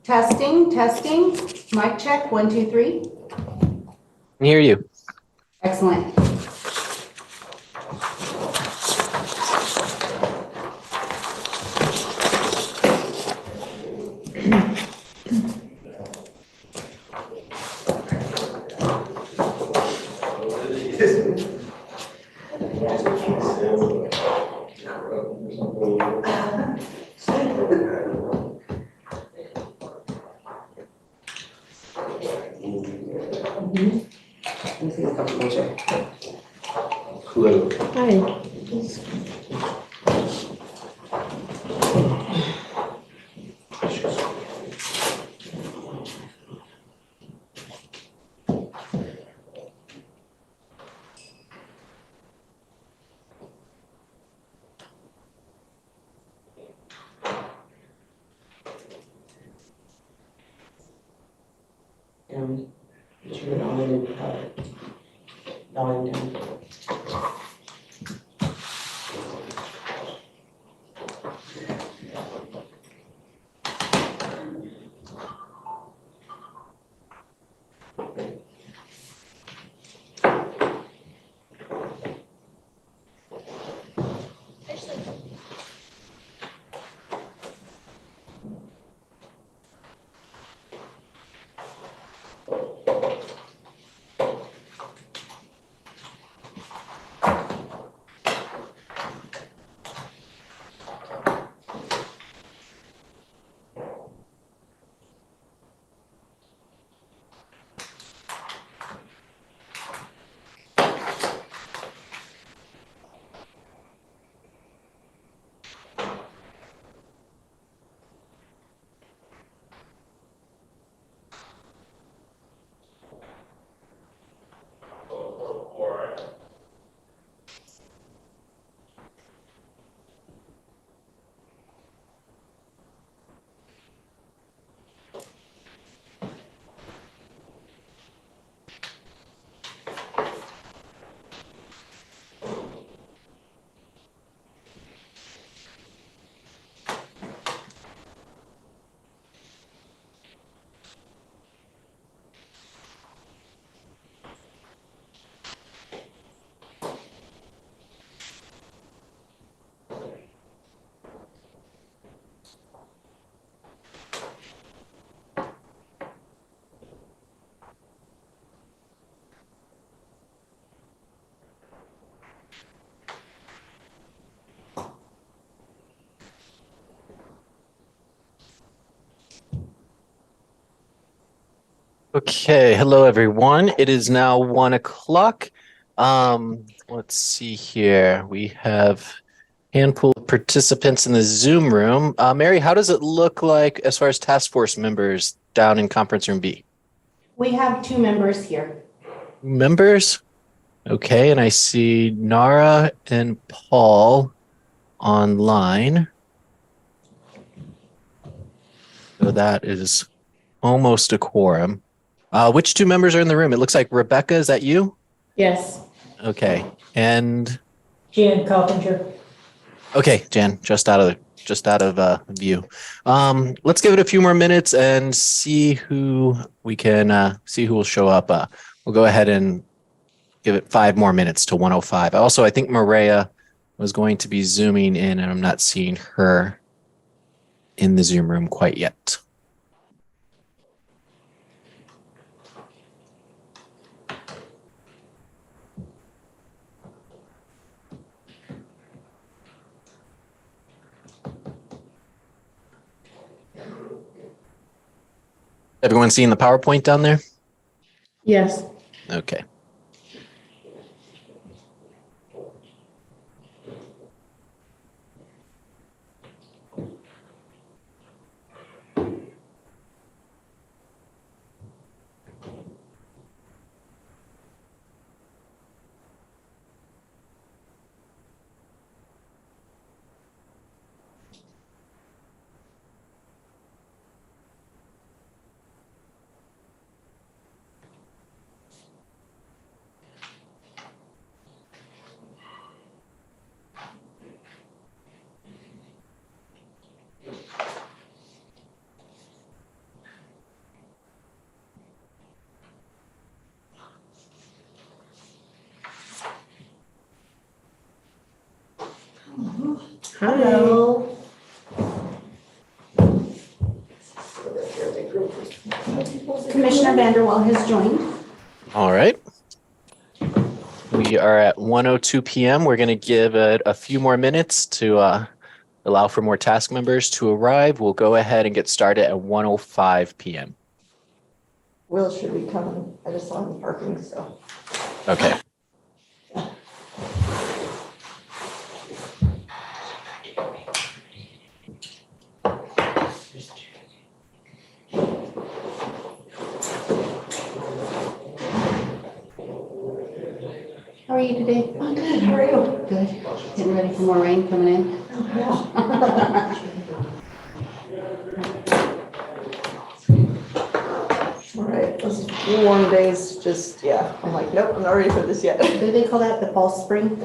Testing, testing. Mic check, 1, 2, 3. Can hear you. Excellent. Hello. Hi. Down. Turn it on and volume down. Okay, hello everyone. It is now 1 o'clock. Let's see here. We have a handful of participants in the Zoom room. Mary, how does it look like as far as task force members down in conference room B? We have 2 members here. Members? Okay, and I see Nara and Paul online. So that is almost a quorum. Which 2 members are in the room? It looks like Rebecca, is that you? Yes. Okay. And Jan Carpenter. okay, Jan, just out of view. Let's give it a few more minutes and see who we can see who will show up. We'll go ahead and give it 5 more minutes to 1:05. Also, I think Maria was going to be zooming in, and I'm not seeing her in the Zoom room quite yet. Everyone seeing the PowerPoint down there? Yes. Okay. Hello. Commissioner Vanderwall has joined. All right. We are at 1:02 p.m. We're going to give it a few more minutes to allow for more task members to arrive. We'll go ahead and get started at 1:05 p.m. Will should be coming. I just saw him parking, so. Okay. How are you today? I'm good. How are you? Good. Getting ready for more rain coming in. Yeah. All right, those warm days, just, yeah, I'm like, nope, I'm not ready for this yet. What do they call that? The false spring?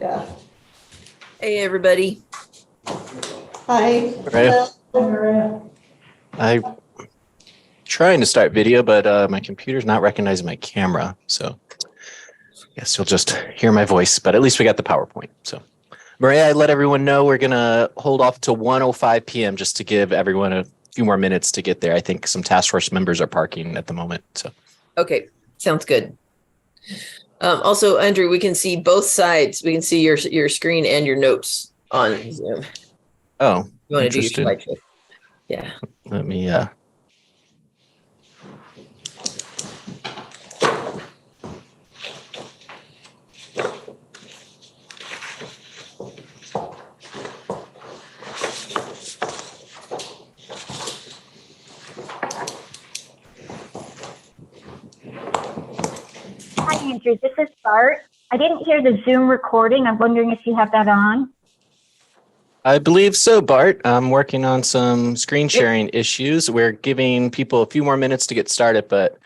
Yeah. Hey, everybody. Hi. Maria? Maria. I'm trying to start video, but my computer's not recognizing my camera. So I guess you'll just hear my voice, but at least we got the PowerPoint. So Maria, I let everyone know we're going to hold off to 1:05 p.m. just to give everyone a few more minutes to get there. I think some task force members are parking at the moment. So Okay, sounds good. Also, Andrew, we can see both sides. We can see your screen and your notes on Zoom. oh, You want to do your interesting. slideshow? Yeah. Let me Hi, Andrew. This is Bart. I didn't hear the Zoom recording. I'm wondering if you have that on. I believe so, Bart. I'm working on some screen sharing issues. We're giving people a few more minutes to get started, but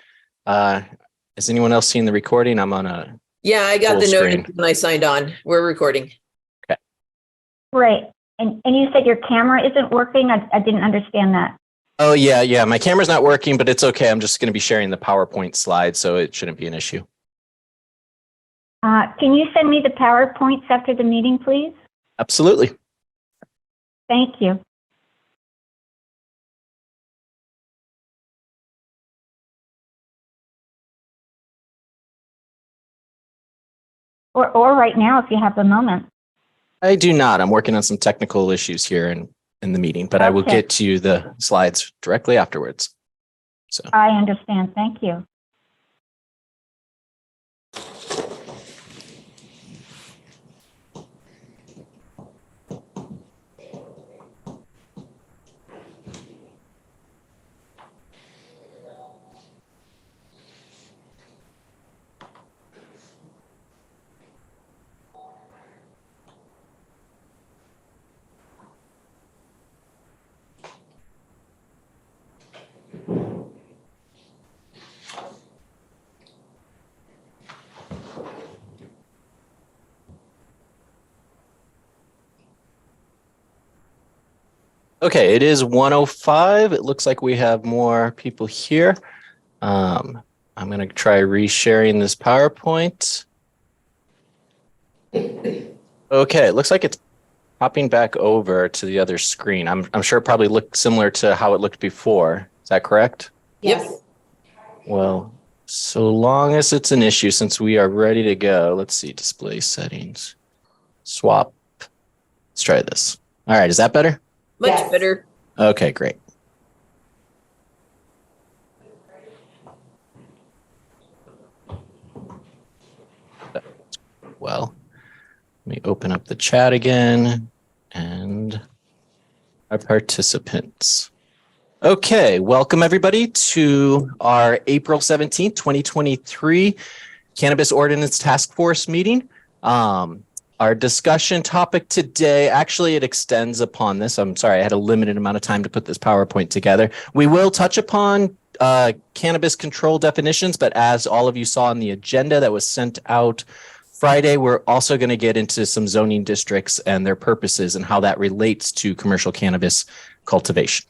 has anyone else seen the recording? I'm on a Yeah, I got Full the screen. notice when I signed on. We're recording. Right. And you said your camera isn't working? I didn't understand that. Oh yeah. My camera's not working, but it's okay. I'm just going to be sharing the PowerPoint slides, so it shouldn't be an issue. Can you send me the PowerPoints after the meeting, please? Absolutely. Thank you. Or right now, if you have a moment. I do not. I'm working on some technical issues here in the meeting, but I will Okay. get to you the slides directly afterwards. So I understand. Thank you. okay, it is 1:05. It looks like we have more people here. I'm going to try resharing this PowerPoint. Okay, it looks like it's popping back over to the other screen. I'm sure it probably looked similar to how it looked before. Is that correct? Yes. Well, so long as it's an issue, since we are ready to go, let's see, display settings, swap. Let's try this. All right, is that better? Much Yes. better. Okay, great. Well, let me open up the chat again and our participants. Okay, welcome everybody to our April 17th, 2023 Cannabis Ordinance Task Force meeting. Our discussion topic today, actually it extends upon this. I'm sorry, I had a limited amount of time to put this PowerPoint together. We will touch upon cannabis control definitions, but as all of you saw in the agenda that was sent out Friday, we're also going to get into some zoning districts and their purposes and how that relates to commercial cannabis cultivation.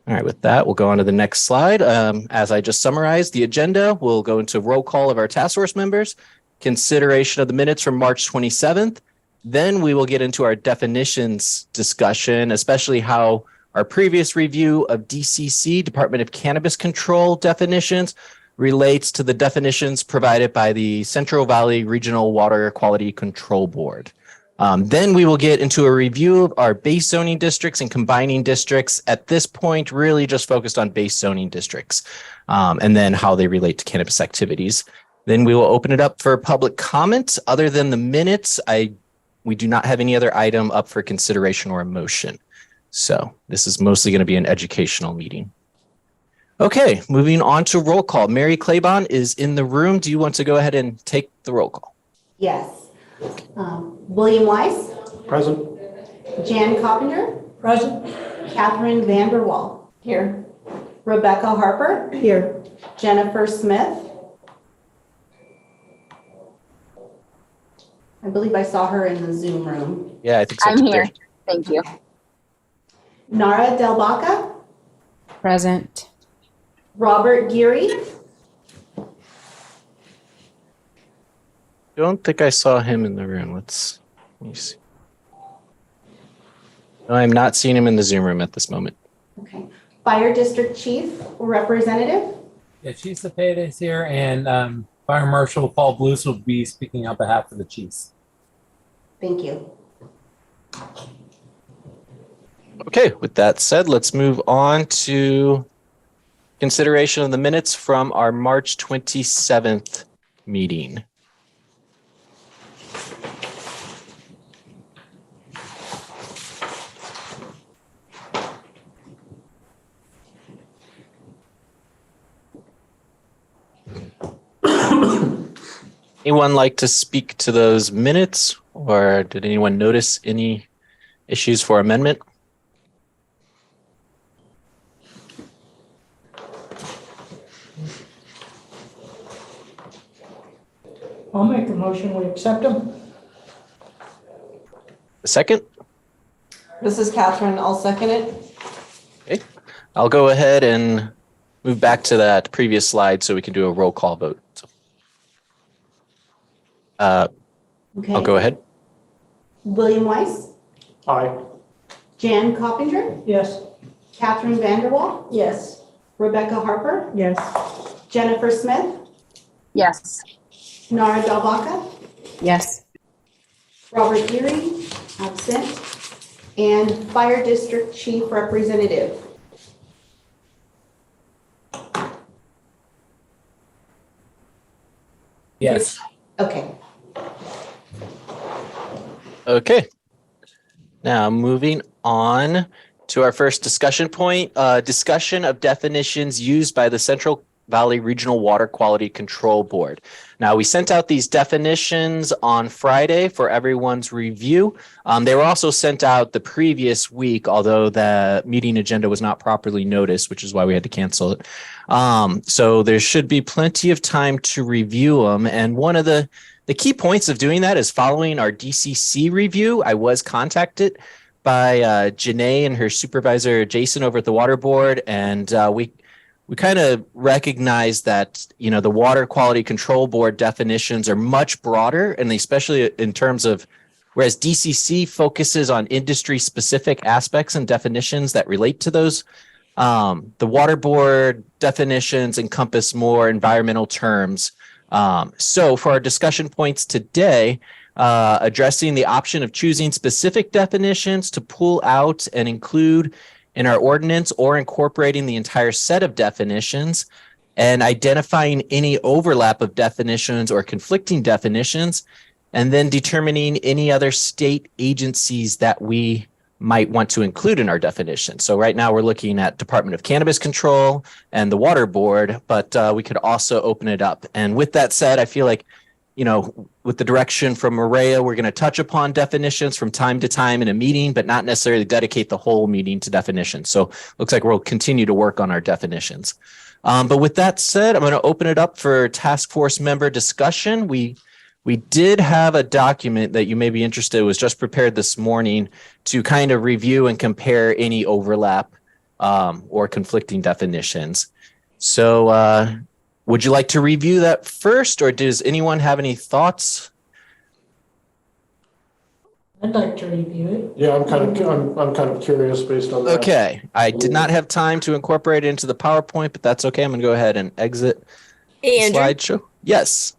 All right, with that, we'll go on to the next slide. As I just summarized the agenda, we'll go into roll call of our task force members, consideration of the minutes from March 27th, Then we will get into our definitions discussion, especially how our previous review of DCC, Department of Cannabis Control definitions, relates to the definitions provided by the Central Valley Regional Water Quality Control Board. Then we will get into a review of our base zoning districts and combining districts. At this point, really just focused on base zoning districts, and then how they relate to cannabis activities. Then we will open it up for public comment. Other than the minutes, we do not have any other item up for consideration or a motion. So this is mostly going to be an educational meeting. Okay, moving on to roll call. Mary Claiborne is in the room. Do you want to go ahead and take the roll call? Yes. William Weiss, Present. Jan Coppinger, Present. Catherine Vanderwall, Here. Rebecca Harper, Here. Jennifer Smith. I believe I saw her in the Zoom room. Yeah, I think so. I'm here. Thank you. Nara Delbaca, Present. Robert Geary, Don't think I saw him in the room. Let me see. No, I'm not seeing him in the Zoom room at this moment. okay. Fire District Chief Representative, Yeah, Chief Cepeda is here, and Fire Marshal Paul Blues will be speaking on behalf of the chiefs. thank you. Okay, with that said, let's move on to consideration of the minutes from our March 27th meeting. Anyone like to speak to those minutes, or did anyone notice any issues for amendment? I'll make a motion, we accept them. A second? This is Catherine. I'll second it. Okay. I'll go ahead and move back to that previous slide so we can do a roll call vote. Okay. I'll go ahead. William Weiss, Aye. Jan Coppinger, Yes. Catherine Vanderwall, Yes. Rebecca Harper, Yes. Jennifer Smith, Yes. Nara Delbaca, Yes. Robert Geary, absent, and Fire District Chief Representative. Yes. Okay. Okay. Now moving on to our first discussion point, discussion of definitions used by the Central Valley Regional Water Quality Control Board. Now, we sent out these definitions on Friday for everyone's review. They were also sent out the previous week, although the meeting agenda was not properly noticed, which is why we had to cancel it. So there should be plenty of time to review them. And one of the key points of doing that is following our DCC review. I was contacted by Janae and her supervisor, Jason, over at the Water Board, and we kind of recognize that, you know, the Water Quality Control Board definitions are much broader, and especially in terms of, whereas DCC focuses on industry-specific aspects and definitions that relate to those, the Water Board definitions encompass more environmental terms. So for our discussion points today, addressing the option of choosing specific definitions to pull out and include in our ordinance or incorporating the entire set of definitions, and identifying any overlap of definitions or conflicting definitions, and then determining any other state agencies that we might want to include in our definition. So right now we're looking at Department of Cannabis Control and the Water Board, but we could also open it up. And with that said, I feel like, you know, with the direction from Maria, we're going to touch upon definitions from time to time in a meeting, but not necessarily dedicate the whole meeting to definitions. So looks like we'll continue to work on our definitions. But with that said, I'm going to open it up for task force member discussion. We did have a document that you may be interested in, was just prepared this morning to kind of review and compare any overlap or conflicting definitions. So would you like to review that first, or does anyone have any thoughts? I'd like to review it. Yeah, I'm kind of curious based on that. Okay, I did not have time to incorporate it into the PowerPoint, but that's okay. I'm gonna go ahead and exit Hey, the Andrew. slideshow. Yes.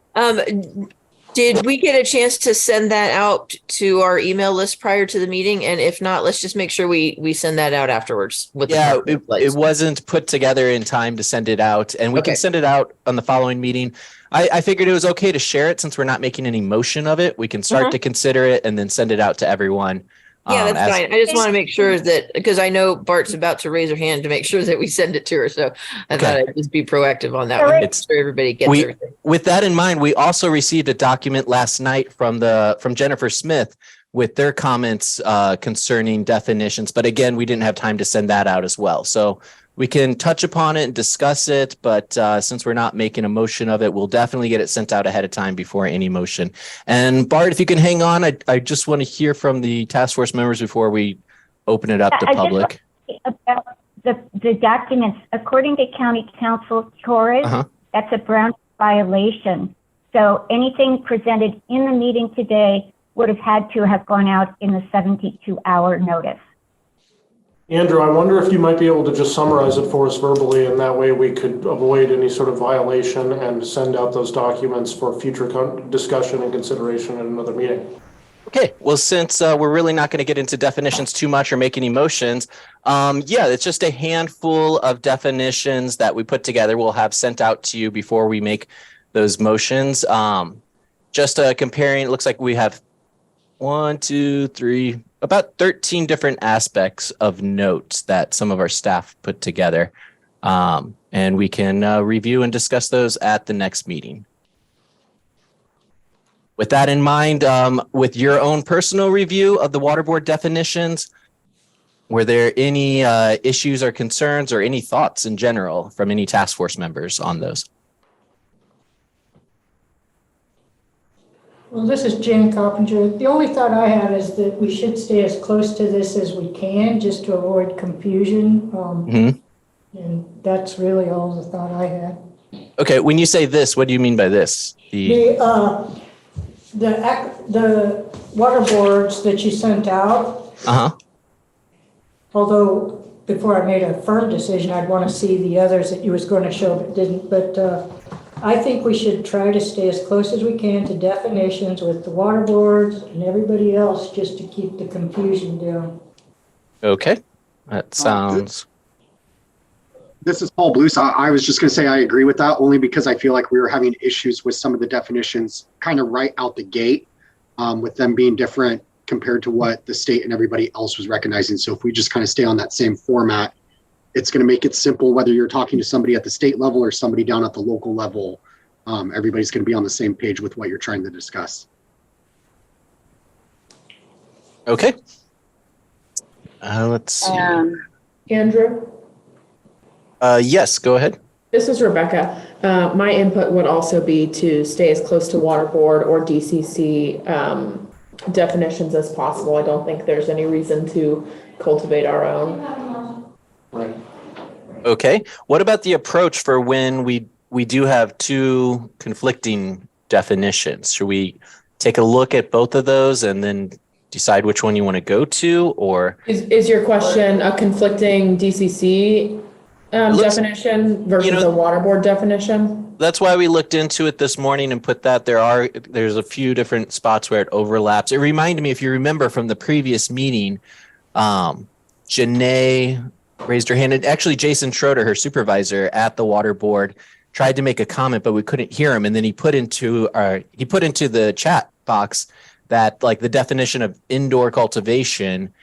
Did we get a chance to send that out to our email list prior to the meeting? And if not, let's just make sure we send that out afterwards with the Yeah, PowerPoint slides. it wasn't put together in time to send it out, and we Okay. can send it out on the following meeting. I figured it was okay to share it since we're not making any motion of it. We can start to consider it and then send it out to everyone. Yeah, that's as- fine. I just want to make sure that, because I know Bart's about to raise her hand to make sure that we send it to her. So I thought I'd just be proactive on that one. Make It's- sure everybody gets we- everything. With that in mind, we also received a document last night from Jennifer Smith with their comments concerning definitions. But again, we didn't have time to send that out as well. So we can touch upon it and discuss it. But since we're not making a motion of it, we'll definitely get it sent out ahead of time before any motion. And Bart, if you can hang on, I just want to hear from the task force members before we open it up to I just public. About the documents, according to County Council Torres, that's a Brown violation. So anything presented in the meeting today would have had to have gone out in the 72-hour notice. Andrew, I wonder if you might be able to just summarize it for us verbally, and that way we could avoid any sort of violation and send out those documents for future discussion and consideration at another meeting. Okay, well, since we're really not going to get into definitions too much or make any motions, yeah, it's just a handful of definitions that we put together. We'll have sent out to you before we make those motions. Just comparing, it looks like we have 1, 2, 3, about 13 different aspects of notes that some of our staff put together. And we can review and discuss those at the next meeting. With that in mind, with your own personal review of the water board definitions, were there any issues or concerns or any thoughts in general from any task force members on those? Well, this is Jan Coppinger. The only thought I had is that we should stay as close to this as we can, just to avoid confusion. And that's really all the thought I had. Okay, when you say this, what do you mean by this? The water boards that you sent out, although before I made a firm decision, I'd want to see the others that you was going to show but didn't. But I think we should try to stay as close as we can to definitions with the water boards and everybody else, just to keep the confusion down. Okay, that sounds... This is Paul Blues. I was just going to say I agree with that, only because I feel like we were having issues with some of the definitions kind of right out the gate, with them being different compared to what the state and everybody else was recognizing. So if we just kind of stay on that same format, it's going to make it simple, whether you're talking to somebody at the state level or somebody down at the local level. Everybody's going to be on the same page with what you're trying to discuss. Okay. Let's see. Andrew? Yes, go ahead. This is Rebecca. My input would also be to stay as close to water board or DCC definitions as possible. I don't think there's any reason to cultivate our own. Right. Okay. What about the approach for when we do have two conflicting definitions? Should we take a look at both of those and then decide which one you want to go to, or Is your question a conflicting DCC definition versus a water board definition? That's why we looked into it this morning and put that there's a few different spots where it overlaps. It reminded me, if you remember from the previous meeting, Janae raised her hand, and actually Jason Schroeder, her supervisor at the water board, tried to make a comment, but we couldn't hear him. And then he put into the chat box that, like, the definition of indoor cultivation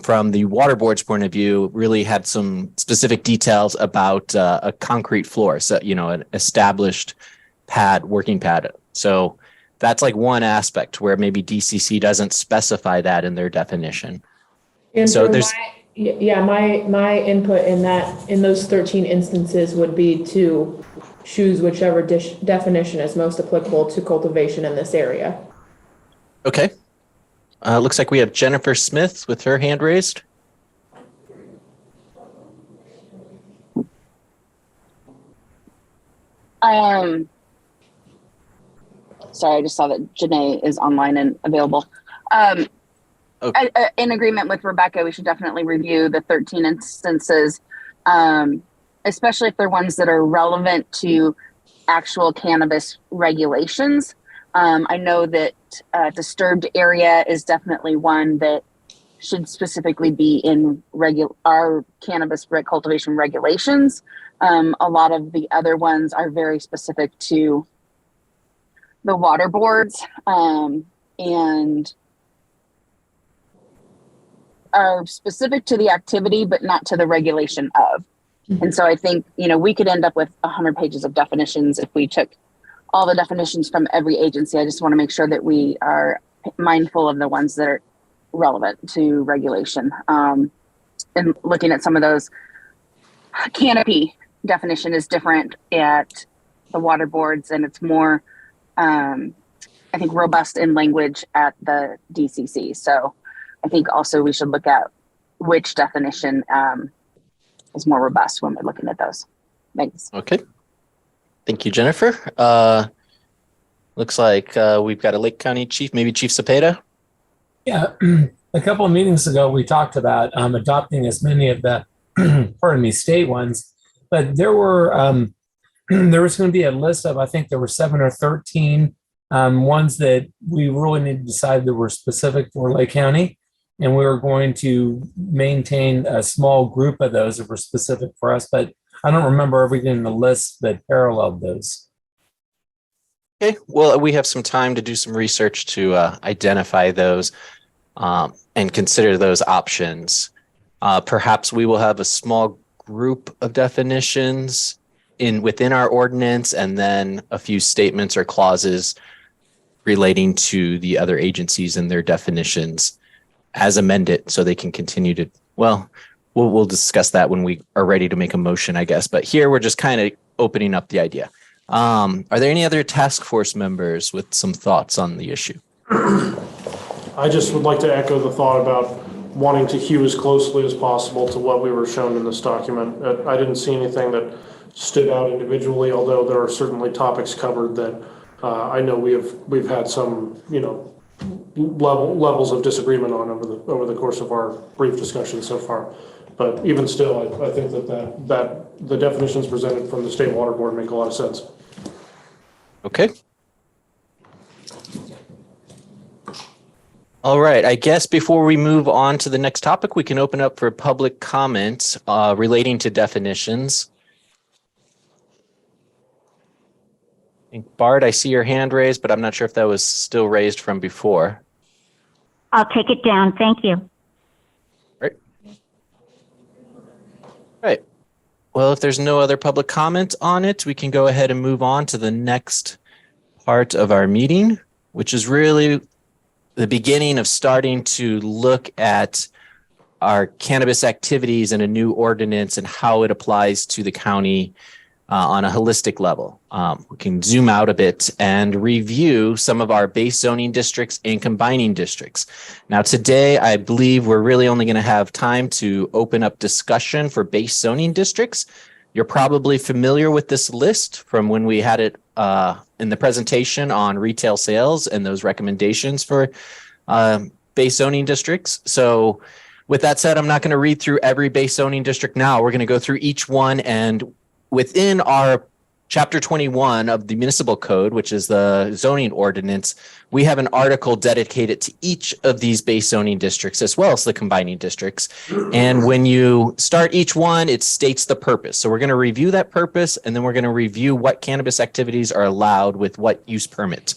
from the water board's point of view really had some specific details about a concrete floor. So, an established working pad. So that's like one aspect where maybe DCC doesn't specify that in their definition. And so there's my input in those 13 instances would be to choose whichever definition is most applicable to cultivation in this area. Okay. Looks like we have Jennifer Smith with her hand raised. Sorry, I just saw that Janae is online and available. In agreement with Rebecca, we should definitely review the 13 instances, especially if they're ones that are relevant to actual cannabis regulations. I know that disturbed area is definitely one that should specifically be in our cannabis cultivation regulations. A lot of the other ones are very specific to the water boards and are specific to the activity, but not to the regulation of. And so I think, we could end up with 100 pages of definitions if we took all the definitions from every agency. I just want to make sure that we are mindful of the ones that are relevant to regulation. And looking at some of those, canopy definition is different at the water boards, and it's more, I think, robust in language at the DCC. So I think also we should look at which definition is more robust when we're looking at those. Thanks. Okay. Thank you, Jennifer. Looks like we've got a Lake County chief, maybe Chief Cepeda. Yeah, a couple of meetings ago, we talked about adopting as many of the, state ones, but there were, there was going to be a list of, I think there were 7 or 13 ones that we really need to decide that were specific for Lake County. And we were going to maintain a small group of those that were specific for us, but I don't remember everything in the list that paralleled those. Okay, well, we have some time to do some research to identify those and consider those options. Perhaps we will have a small group of definitions within our ordinance, and then a few statements or clauses relating to the other agencies and their definitions as amended, so they can continue to, we'll discuss that when we are ready to make a motion, I guess. But here we're just kind of opening up the idea. Are there any other task force members with some thoughts on the issue? I just would like to echo the thought about wanting to hew as closely as possible to what we were shown in this document. I didn't see anything that stood out individually, although there are certainly topics covered that I know we've had some, levels of disagreement on over the course of our brief discussion so far. But even still, I think that the definitions presented from the State Water Board make a lot of sense. Okay. All right. I guess before we move on to the next topic, we can open up for public comments relating to definitions. Bart, I see your hand raised, but I'm not sure if that was still raised from before. I'll take it down. Thank you. Right. Well, if there's no other public comment on it, we can go ahead and move on to the next part of our meeting, which is really the beginning of starting to look at our cannabis activities in a new ordinance and how it applies to the county on a holistic level. We can zoom out a bit and review some of our base zoning districts and combining districts. Now, today, I believe we're really only going to have time to open up discussion for base zoning districts. You're probably familiar with this list from when we had it in the presentation on retail sales and those recommendations for base zoning districts. So with that said, I'm not going to read through every base zoning district now. We're going to go through each one, and within our Chapter 21 of the Municipal Code, which is the zoning ordinance, we have an article dedicated to each of these base zoning districts as well as the combining districts. And when you start each one, it states the purpose. So we're going to review that purpose, and then we're going to review what cannabis activities are allowed with what use permit.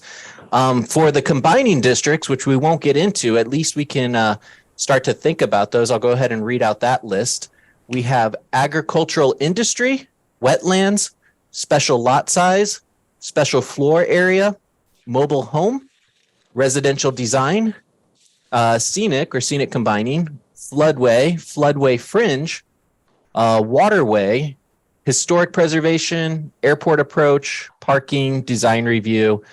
For the combining districts, which we won't get into, at least we can start to think about those. I'll go ahead and read out that list. We have agricultural industry, wetlands, special lot size, special floor area, mobile home, residential design, scenic or scenic combining, floodway fringe, waterway, historic preservation, airport approach, parking, design review,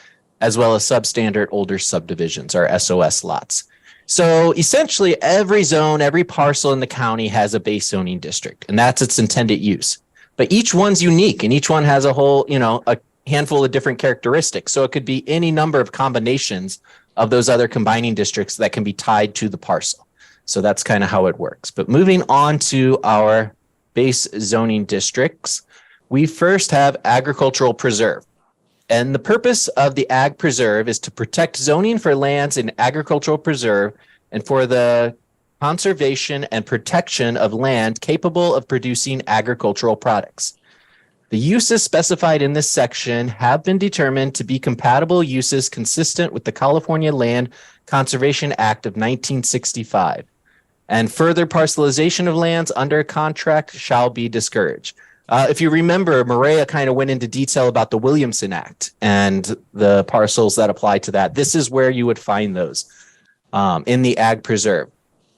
as well as substandard older subdivisions or SOS lots. So essentially every zone, every parcel in the county has a base zoning district, and that's its intended use. But each one's unique, and each one has a whole, a handful of different characteristics. So it could be any number of combinations of those other combining districts that can be tied to the parcel. So that's kind of how it works. But moving on to our base zoning districts, we first have agricultural preserve. And the purpose of the ag preserve is to protect zoning for lands in agricultural preserve and for the conservation and protection of land capable of producing agricultural products. The uses specified in this section have been determined to be compatible uses consistent with the California Land Conservation Act of 1965. And further parcelization of lands under contract shall be discouraged. If you remember, Maria kind of went into detail about the Williamson Act and the parcels that apply to that. This is where you would find those in the ag preserve.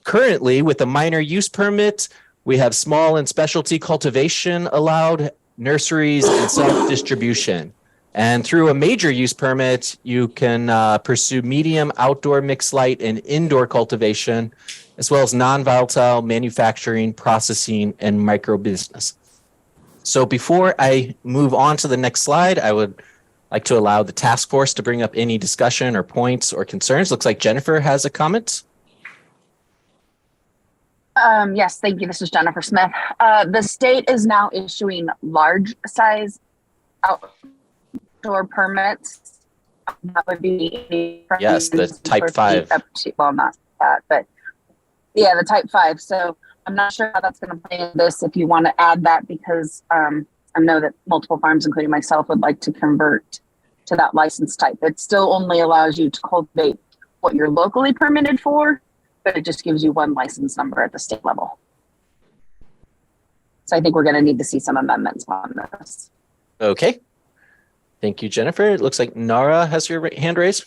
Currently, with a minor use permit, we have small and specialty cultivation allowed, nurseries, and self-distribution. And through a major use permit, you can pursue medium, outdoor, mixed light, and indoor cultivation, as well as non-volatile manufacturing, processing, and micro business. So before I move on to the next slide, I would like to allow the task force to bring up any discussion or points or concerns. Looks like Jennifer has a comment. Yes, thank you. This is Jennifer Smith. The state is now issuing large size outdoor permits. That would be yes, the type 5. Up to, well, not that, but yeah, the type 5. So I'm not sure how that's going to play in this. If you want to add that, because I know that multiple farms, including myself, would like to convert to that license type. It still only allows you to cultivate what you're locally permitted for, but it just gives you one license number at the state level. So I think we're going to need to see some amendments on this. Okay. Thank you, Jennifer. It looks like Nara has your hand raised.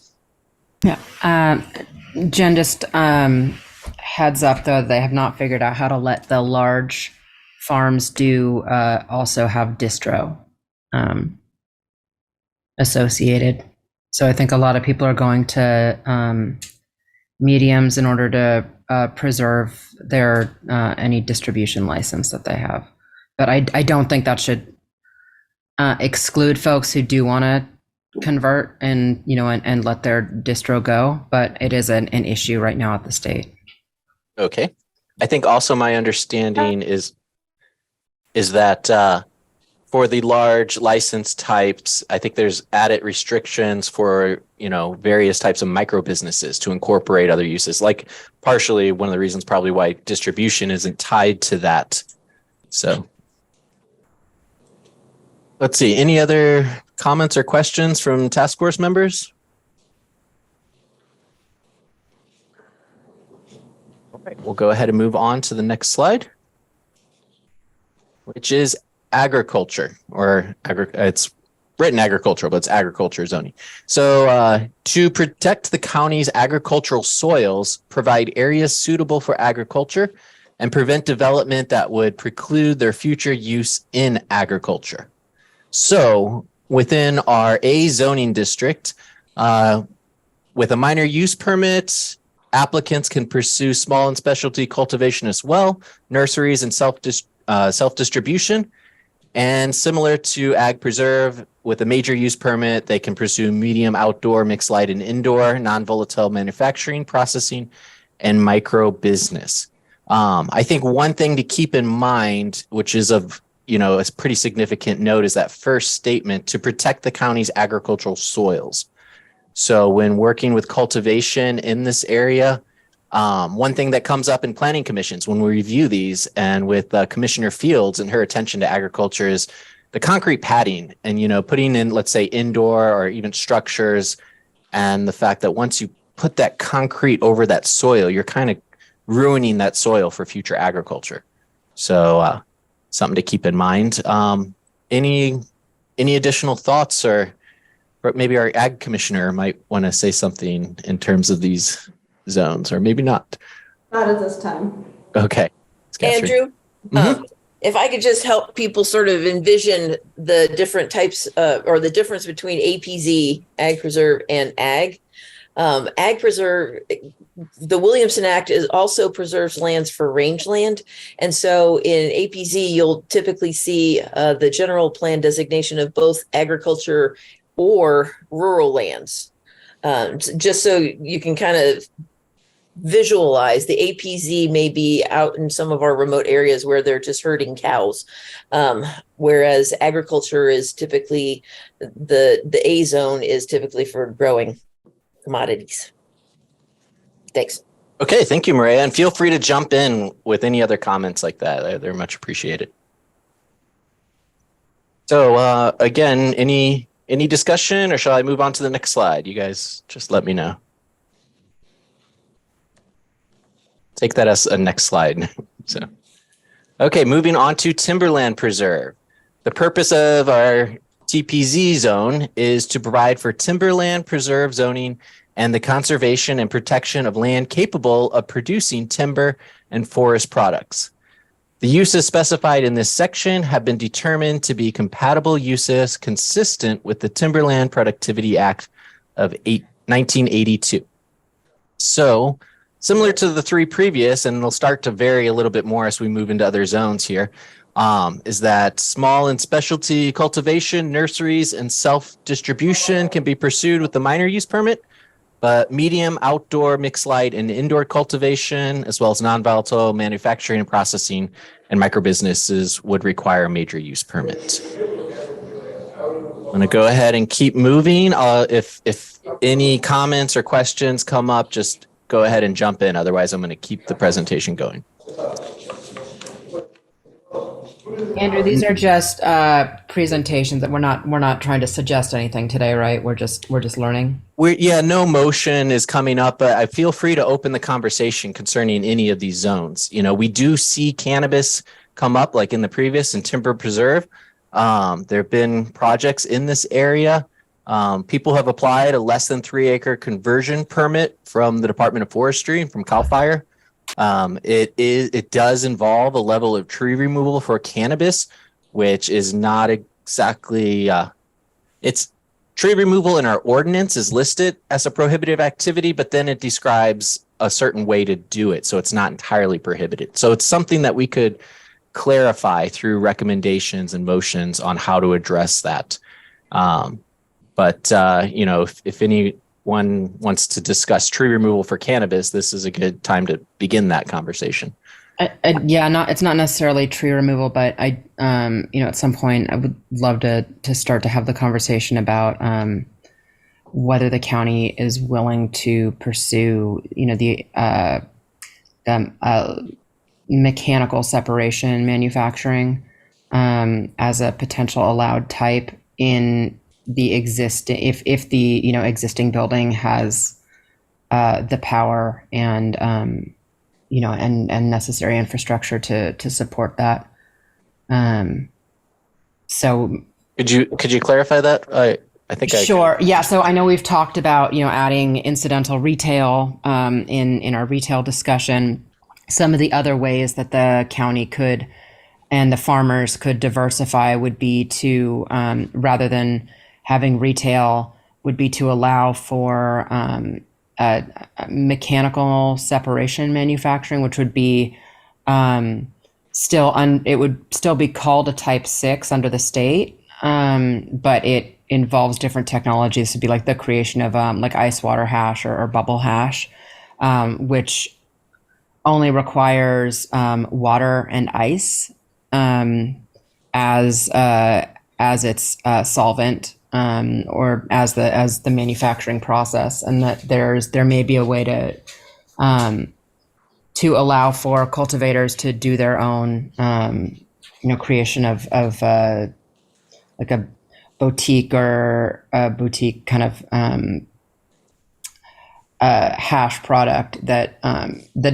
Yeah. Jen, just heads up, though, they have not figured out how to let the large farms do also have distro associated. So I think a lot of people are going to mediums in order to preserve their any distribution license that they have. But I don't think that should exclude folks who do want to convert and and let their distro go. But it is an issue right now at the state. Okay. I think also my understanding is that for the large license types, I think there's added restrictions for, various types of micro businesses to incorporate other uses, like partially one of the reasons probably why distribution isn't tied to that. So let's see, any other comments or questions from task force members? All right, we'll go ahead and move on to the next slide, which is agriculture, or it's written agricultural, but it's agriculture zoning. So to protect the county's agricultural soils, provide areas suitable for agriculture, and prevent development that would preclude their future use in agriculture. So within our A zoning district, with a minor use permit, applicants can pursue small and specialty cultivation as well, nurseries and self-distribution. And similar to ag preserve, with a major use permit, they can pursue medium, outdoor, mixed light, and indoor, non-volatile manufacturing, processing, and micro business. I think one thing to keep in mind, which is of a pretty significant note, is that first statement, to protect the county's agricultural soils. So when working with cultivation in this area, one thing that comes up in planning commissions when we review these, and with Commissioner Fields and her attention to agriculture, is the concrete padding and, putting in, let's say, indoor or even structures, and the fact that once you put that concrete over that soil, you're kind of ruining that soil for future agriculture. So something to keep in mind. Any additional thoughts, or maybe our ag commissioner might want to say something in terms of these zones, or maybe not. Not at this time. Okay. Andrew, if I could just help people sort of envision the different types or the difference between APZ, ag preserve, and ag. Ag preserve, the Williamson Act also preserves lands for rangeland. And so in APZ, you'll typically see the general plan designation of both agriculture or rural lands. Just so you can kind of visualize, the APZ may be out in some of our remote areas where they're just herding cows, whereas agriculture is typically, the A zone is typically for growing commodities. Thanks. Okay, thank you, Maria. And feel free to jump in with any other comments like that. They're much appreciated. So again, any discussion, or shall I move on to the next slide? You guys just let me know. Take that as a next slide. So, okay, moving on to Timberland Preserve. The purpose of our TPZ zone is to provide for timberland preserve zoning and the conservation and protection of land capable of producing timber and forest products. The uses specified in this section have been determined to be compatible uses consistent with the Timberland Productivity Act of 1982. So, similar to the three previous, and they'll start to vary a little bit more as we move into other zones here, is that small and specialty cultivation, nurseries, and self-distribution can be pursued with the minor use permit, but medium, outdoor, mixed light, and indoor cultivation, as well as non-volatile manufacturing and processing and micro businesses would require a major use permit. I'm going to go ahead and keep moving. If any comments or questions come up, just go ahead and jump in. Otherwise, I'm going to keep the presentation going. Andrew, these are just presentations that we're not trying to suggest anything today, right? We're just learning. No motion is coming up, but I feel free to open the conversation concerning any of these zones. You know, we do see cannabis come up like in the previous and timber preserve. There have been projects in this area. People have applied a less than 3 acre conversion permit from the Department of Forestry and from CAL FIRE. It does involve a level of tree removal for cannabis, which is not exactly, it's tree removal in our ordinance is listed as a prohibitive activity, but then it describes a certain way to do it. So it's not entirely prohibited. So it's something that we could clarify through recommendations and motions on how to address that. You know, if anyone wants to discuss tree removal for cannabis, this is a good time to begin that conversation. It's not necessarily tree removal, but I, you know, at some point I would love to start to have the conversation about whether the county is willing to pursue, you know, the mechanical separation manufacturing as a potential allowed type in the existing, if the, you know, existing building has the power and you know, and necessary infrastructure to support that. So could you clarify that? I think sure. Yeah. So I know we've talked about, you know, adding incidental retail in our retail discussion. Some of the other ways that the county could and the farmers could diversify would be to, rather than having retail, would be to allow for mechanical separation manufacturing, which would be it would still be called a type 6 under the state, but it involves different technologies. To be like the creation of like ice water hash or bubble hash, which only requires water and ice as its solvent, or as the manufacturing process, and that there may be a way to allow for cultivators to do their own, you know, creation of like a boutique or a boutique kind of hash product that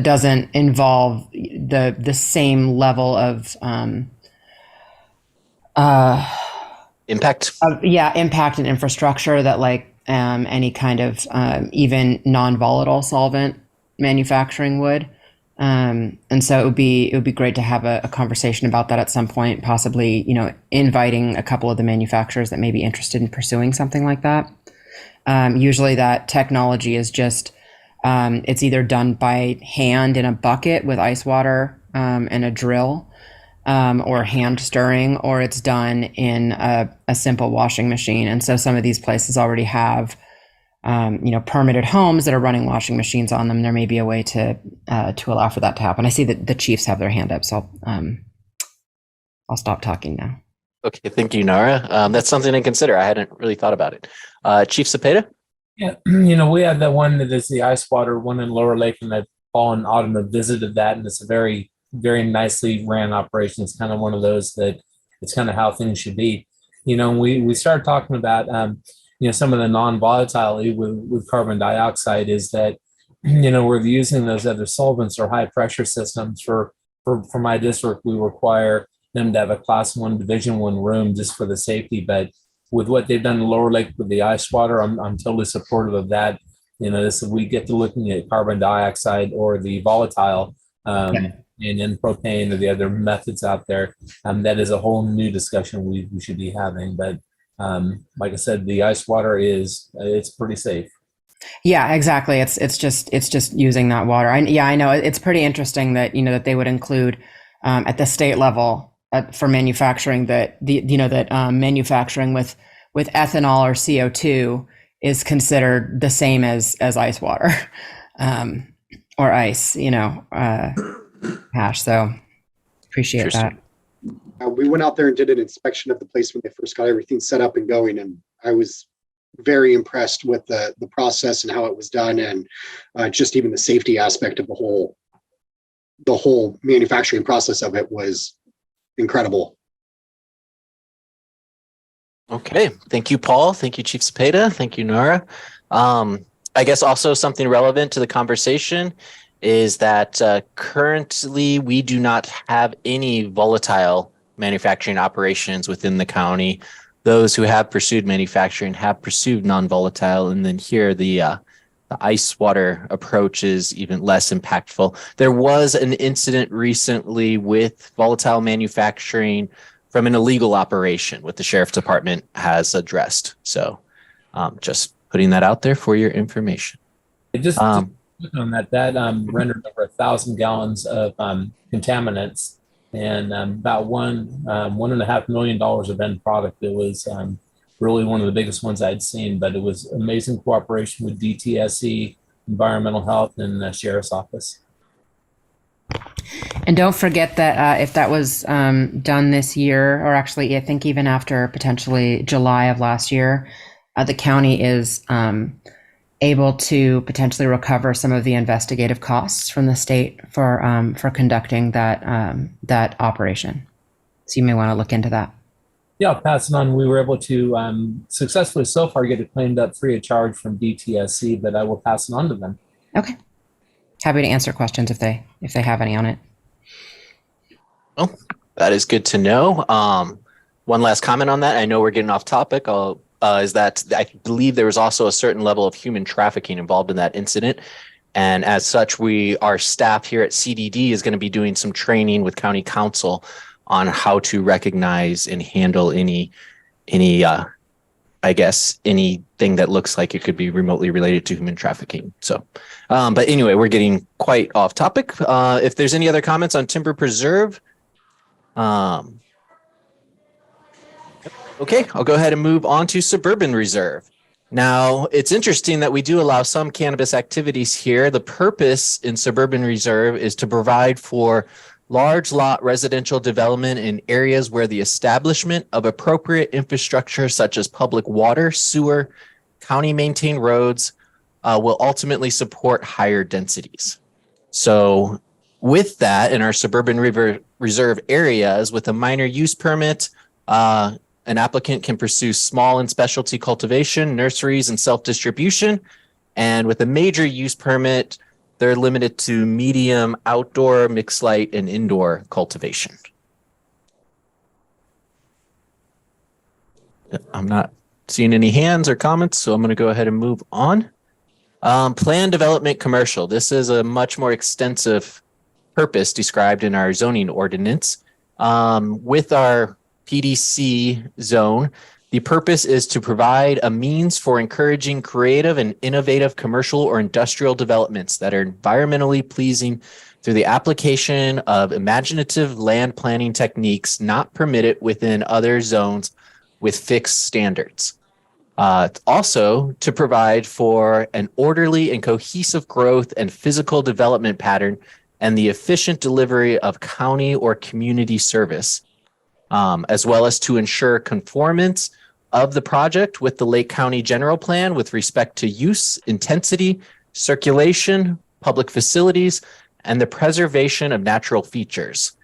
doesn't involve the same level of impact. Impact and infrastructure that like any kind of even non-volatile solvent manufacturing would. And so it would be great to have a conversation about that at some point, possibly, you know, inviting a couple of the manufacturers that may be interested in pursuing something like that. Usually that technology is just, it's either done by hand in a bucket with ice water and a drill, or hand stirring, or it's done in a simple washing machine. And so some of these places already have permitted homes that are running washing machines on them, there may be a way to allow for that to happen. I see that the chiefs have their hand up, so I'll stop talking now. Okay, thank you, Nara. That's something to consider. I hadn't really thought about it. Chief Cepeda? Yeah, we have the one that is the ice water one in Lower Lake, and that Paul and Autumn have visited that, and it's a very, very nicely ran operation. It's kind of one of those that it's kind of how things should be. We started talking about some of the non-volatile with carbon dioxide is that we're using those other solvents or high pressure systems. For my district, we require them to have a class 1 division 1 room just for the safety, but with what they've done in Lower Lake with the ice water, I'm totally supportive of that. We get to looking at carbon dioxide or the volatile and then propane or the other methods out there. That is a whole new discussion we should be having. But like I said, the ice water it's pretty safe. Yeah, exactly. It's just using that water. I know it's pretty interesting that that they would include at the state level for manufacturing that manufacturing with ethanol or CO2 is considered the same as ice water or ice. Hash. So appreciate that. We went out there and did an inspection of the place when they first got everything set up and going, and I was very impressed with the process and how it was done, and just even the safety aspect of the whole manufacturing process of it was incredible. Okay, thank you, Paul. Thank you, Chief Cepeda. Thank you, Nara. I guess also something relevant to the conversation is that currently we do not have any volatile manufacturing operations within the county. Those who have pursued manufacturing have pursued non-volatile, and then here the ice water approach is even less impactful. There was an incident recently with volatile manufacturing from an illegal operation, what the sheriff's department has addressed. So just putting that out there for your information. Just on that rendered over 1,000 gallons of contaminants and about $1.5 million of end product. It was really one of the biggest ones I'd seen, but it was amazing cooperation with DTSC, Environmental Health, and the Sheriff's Office. And don't forget that if that was done this year, or actually I think even after potentially July of last year, the county is able to potentially recover some of the investigative costs from the state for conducting that operation. So you may want to look into that. Yeah, I'll pass it on. We were able to successfully so far get it cleaned up free of charge from DTSC, but I will pass it on to them. Okay. Happy to answer questions if they have any on it. Oh, that is good to know. One last comment on that. I know we're getting off topic. Is that I believe there was also a certain level of human trafficking involved in that incident. And as such, our staff here at CDD is going to be doing some training with county council on how to recognize and handle any I guess, anything that looks like it could be remotely related to human trafficking. So, but anyway, we're getting quite off topic. If there's any other comments on Timber Preserve, okay, I'll go ahead and move on to Suburban Reserve. Now, it's interesting that we do allow some cannabis activities here. The purpose in Suburban Reserve is to provide for large lot residential development in areas where the establishment of appropriate infrastructure such as public water, sewer, county maintained roads will ultimately support higher densities. So with that, in our Suburban Reserve areas with a minor use permit, an applicant can pursue small and specialty cultivation, nurseries, and self-distribution. And with a major use permit, they're limited to medium outdoor, mixed light, and indoor cultivation. I'm not seeing any hands or comments, so I'm going to go ahead and move on. Plan development commercial. This is a much more extensive purpose described in our zoning ordinance. With our PDC zone, the purpose is to provide a means for encouraging creative and innovative commercial or industrial developments that are environmentally pleasing through the application of imaginative land planning techniques not permitted within other zones with fixed standards. Also to provide for an orderly and cohesive growth and physical development pattern and the efficient delivery of county or community service, as well as to ensure conformance of the project with the Lake County General Plan with respect to use, intensity, circulation, public facilities, and the preservation of natural features.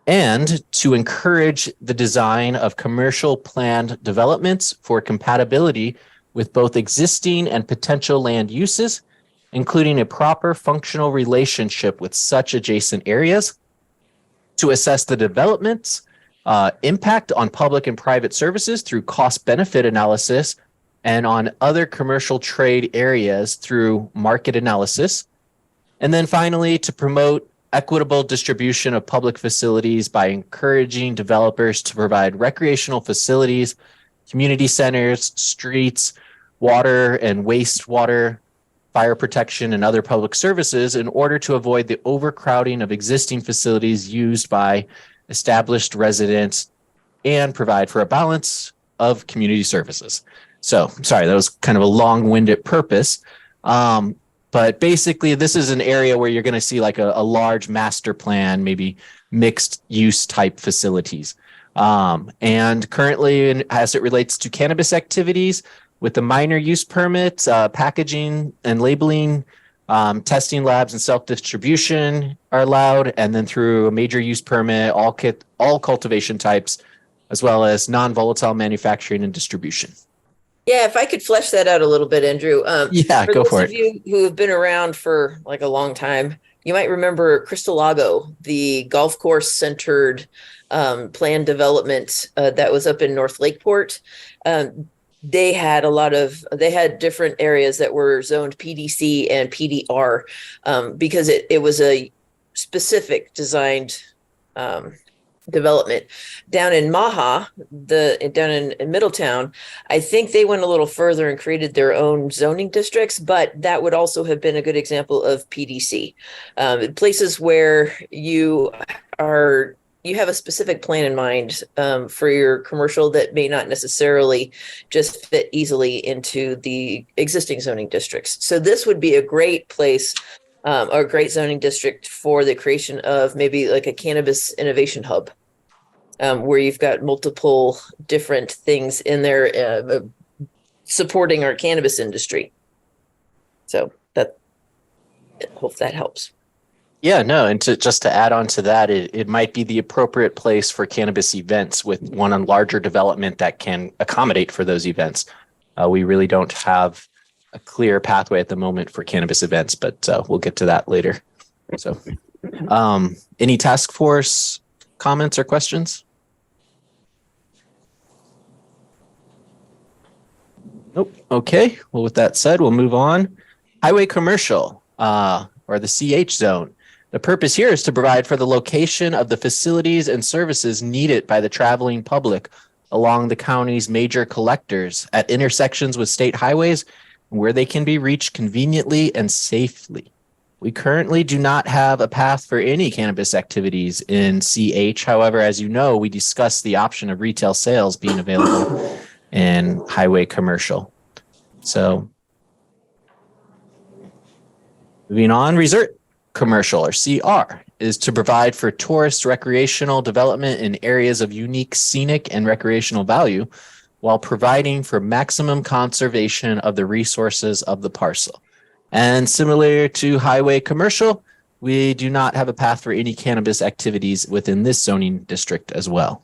And to encourage the design of commercial planned developments for compatibility with both existing and potential land uses, including a proper functional relationship with such adjacent areas, to assess the development's impact on public and private services through cost-benefit analysis and on other commercial trade areas through market analysis. And then finally, to promote equitable distribution of public facilities by encouraging developers to provide recreational facilities, community centers, streets, water and wastewater, fire protection, and other public services in order to avoid the overcrowding of existing facilities used by established residents and provide for a balance of community services. So, sorry, that was kind of a long-winded purpose. But basically, this is an area where you're going to see like a large master plan, maybe mixed use type facilities. And currently, as it relates to cannabis activities, with the minor use permit, packaging and labeling, testing labs and self-distribution are allowed. And then through a major use permit, all cultivation types, as well as non-volatile manufacturing and distribution. Yeah, if I could flesh that out a little bit, Andrew. Yeah, go for it. For those of you who have been around for like a long time, you might remember Crystal Lago, the golf course centered planned development that was up in North Lakeport. They had different areas that were zoned PDC and PDR because it was a specific designed development. Down in Maha, down in Middletown, I think they went a little further and created their own zoning districts, but that would also have been a good example of PDC. Places where you have a specific plan in mind for your commercial that may not necessarily just fit easily into the existing zoning districts. So this would be a great place or a great zoning district for the creation of maybe like a cannabis innovation hub, where you've got multiple different things in there supporting our cannabis industry. So I hope that helps. Yeah, no, and just to add on to that, it might be the appropriate place for cannabis events with one on larger development that can accommodate for those events. We really don't have a clear pathway at the moment for cannabis events, but we'll get to that later. So, any task force comments or questions? Nope. Okay. Well, with that said, we'll move on. Highway commercial, or the CH zone. The purpose here is to provide for the location of the facilities and services needed by the traveling public along the county's major collectors at intersections with state highways where they can be reached conveniently and safely. We currently do not have a path for any cannabis activities in CH. However, as you know, we discussed the option of retail sales being available in highway commercial. So moving on, resort commercial, or CR, is to provide for tourist recreational development in areas of unique scenic and recreational value while providing for maximum conservation of the resources of the parcel. And similar to highway commercial, we do not have a path for any cannabis activities within this zoning district as well.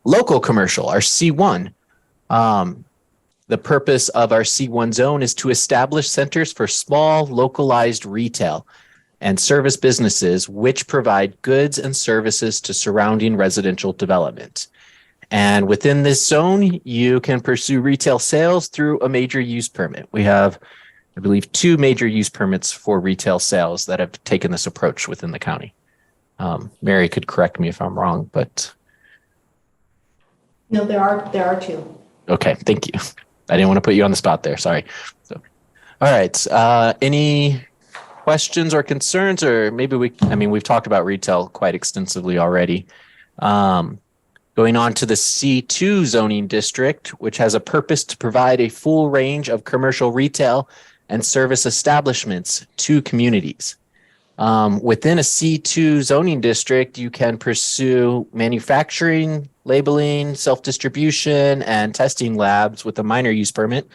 Local commercial, our C1. The purpose of our C1 zone is to establish centers for small, localized retail and service businesses which provide goods and services to surrounding residential development. And within this zone, you can pursue retail sales through a major use permit. We have, I believe, 2 major use permits for retail sales that have taken this approach within the county. Mary could correct me if I'm wrong, but... No, there are 2. Okay, thank you. I didn't want to put you on the spot there. Sorry. So, all right. Any questions or concerns, or maybe we've talked about retail quite extensively already. Going on to the C2 zoning district, which has a purpose to provide a full range of commercial retail and service establishments to communities. Within a C2 zoning district, you can pursue manufacturing, labeling, self-distribution, and testing labs with a minor use permit,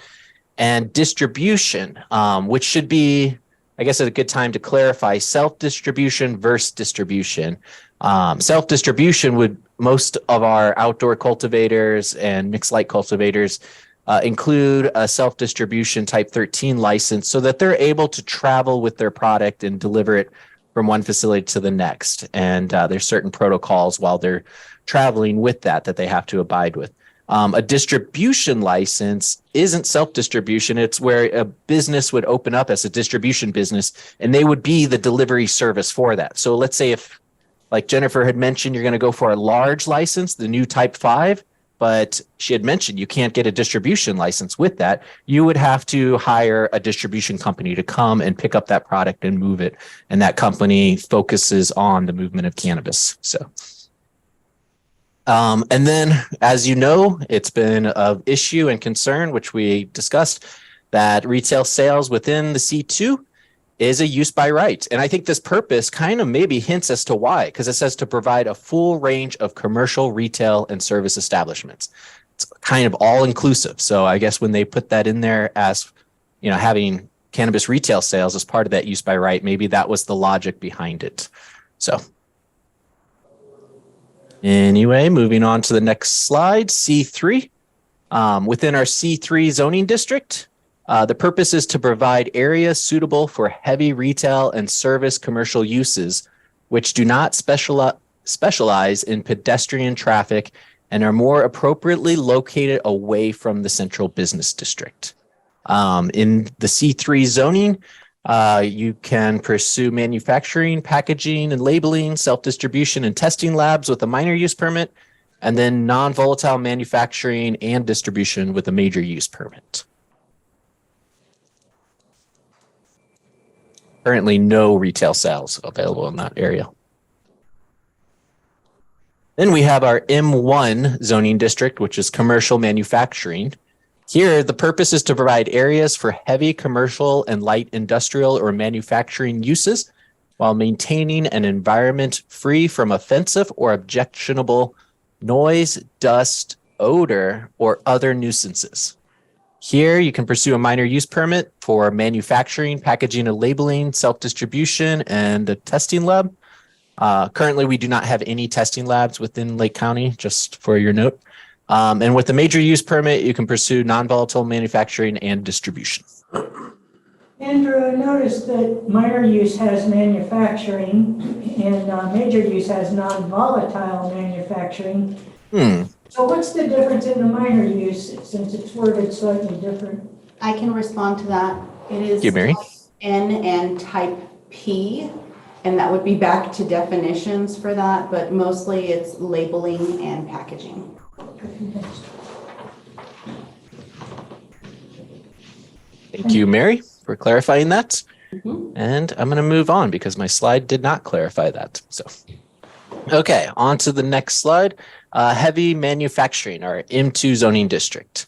and distribution, which should be, I guess, a good time to clarify self-distribution versus distribution. Self-distribution would, most of our outdoor cultivators and mixed light cultivators include a self-distribution type 13 license so that they're able to travel with their product and deliver it from one facility to the next. And there's certain protocols while they're traveling with that they have to abide with. A distribution license isn't self-distribution. It's where a business would open up as a distribution business and they would be the delivery service for that. So let's say if, like Jennifer had mentioned, you're going to go for a large license, the new type 5, but she had mentioned you can't get a distribution license with that. You would have to hire a distribution company to come and pick up that product and move it. And that company focuses on the movement of cannabis. So, and then, as you know, it's been of issue and concern, which we discussed, that retail sales within the C2 is a use by right. And I think this purpose kind of maybe hints as to why, because it says to provide a full range of commercial, retail, and service establishments. It's kind of all inclusive. So I guess when they put that in there as, you know, having cannabis retail sales as part of that use by right, maybe that was the logic behind it. So anyway, moving on to the next slide, C3. Within our C3 zoning district, the purpose is to provide areas suitable for heavy retail and service commercial uses, which do not specialize in pedestrian traffic and are more appropriately located away from the central business district. In the C3 zoning, you can pursue manufacturing, packaging, and labeling, self-distribution, and testing labs with a minor use permit, and then non-volatile manufacturing and distribution with a major use permit. Currently, no retail sales available in that area. Then we have our M1 zoning district, which is commercial manufacturing. Here, the purpose is to provide areas for heavy commercial and light industrial or manufacturing uses while maintaining an environment free from offensive or objectionable noise, dust, odor, or other nuisances. Here, you can pursue a minor use permit for manufacturing, packaging, and labeling, self-distribution, and a testing lab. Currently, we do not have any testing labs within Lake County, just for your note. And with the major use permit, you can pursue non-volatile manufacturing and distribution. Andrew, I noticed that minor use has manufacturing and major use has non-volatile manufacturing. So what's the difference in the minor use since it's worded slightly different? I can respond to that. It is Mary. type N and type P, and that would be back to definitions for that, but mostly it's labeling and packaging. Thank you, Mary, for clarifying that. And I'm going to move on because my slide did not clarify that. So, okay, on to the next slide. Heavy manufacturing, or M2 zoning district,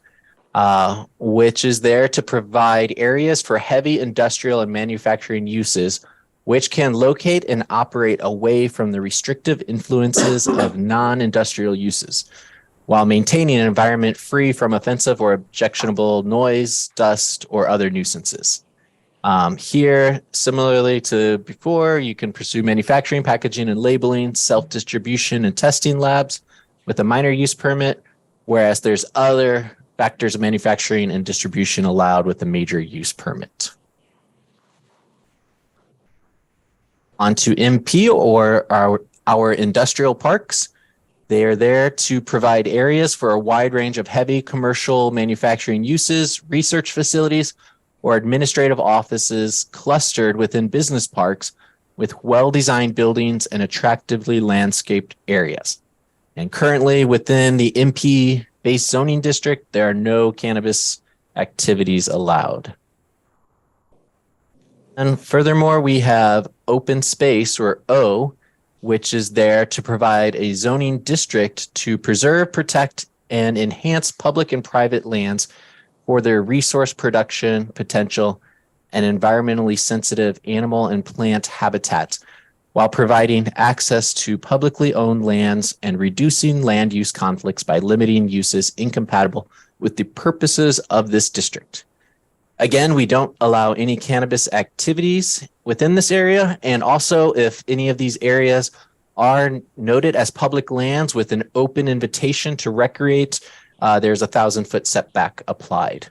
which is there to provide areas for heavy industrial and manufacturing uses, which can locate and operate away from the restrictive influences of non-industrial uses, while maintaining an environment free from offensive or objectionable noise, dust, or other nuisances. Here, similarly to before, you can pursue manufacturing, packaging, and labeling, self-distribution, and testing labs with a minor use permit, whereas there's other factors of manufacturing and distribution allowed with a major use permit. On to MP, or our industrial parks. They are there to provide areas for a wide range of heavy commercial manufacturing uses, research facilities, or administrative offices clustered within business parks with well-designed buildings and attractively landscaped areas. And currently within the MP-based zoning district, there are no cannabis activities allowed. And furthermore, we have open space, or O, which is there to provide a zoning district to preserve, protect, and enhance public and private lands for their resource production potential and environmentally sensitive animal and plant habitats, while providing access to publicly owned lands and reducing land use conflicts by limiting uses incompatible with the purposes of this district. Again, we don't allow any cannabis activities within this area. And also, if any of these areas are noted as public lands with an open invitation to recreate, there's a 1,000-foot setback applied.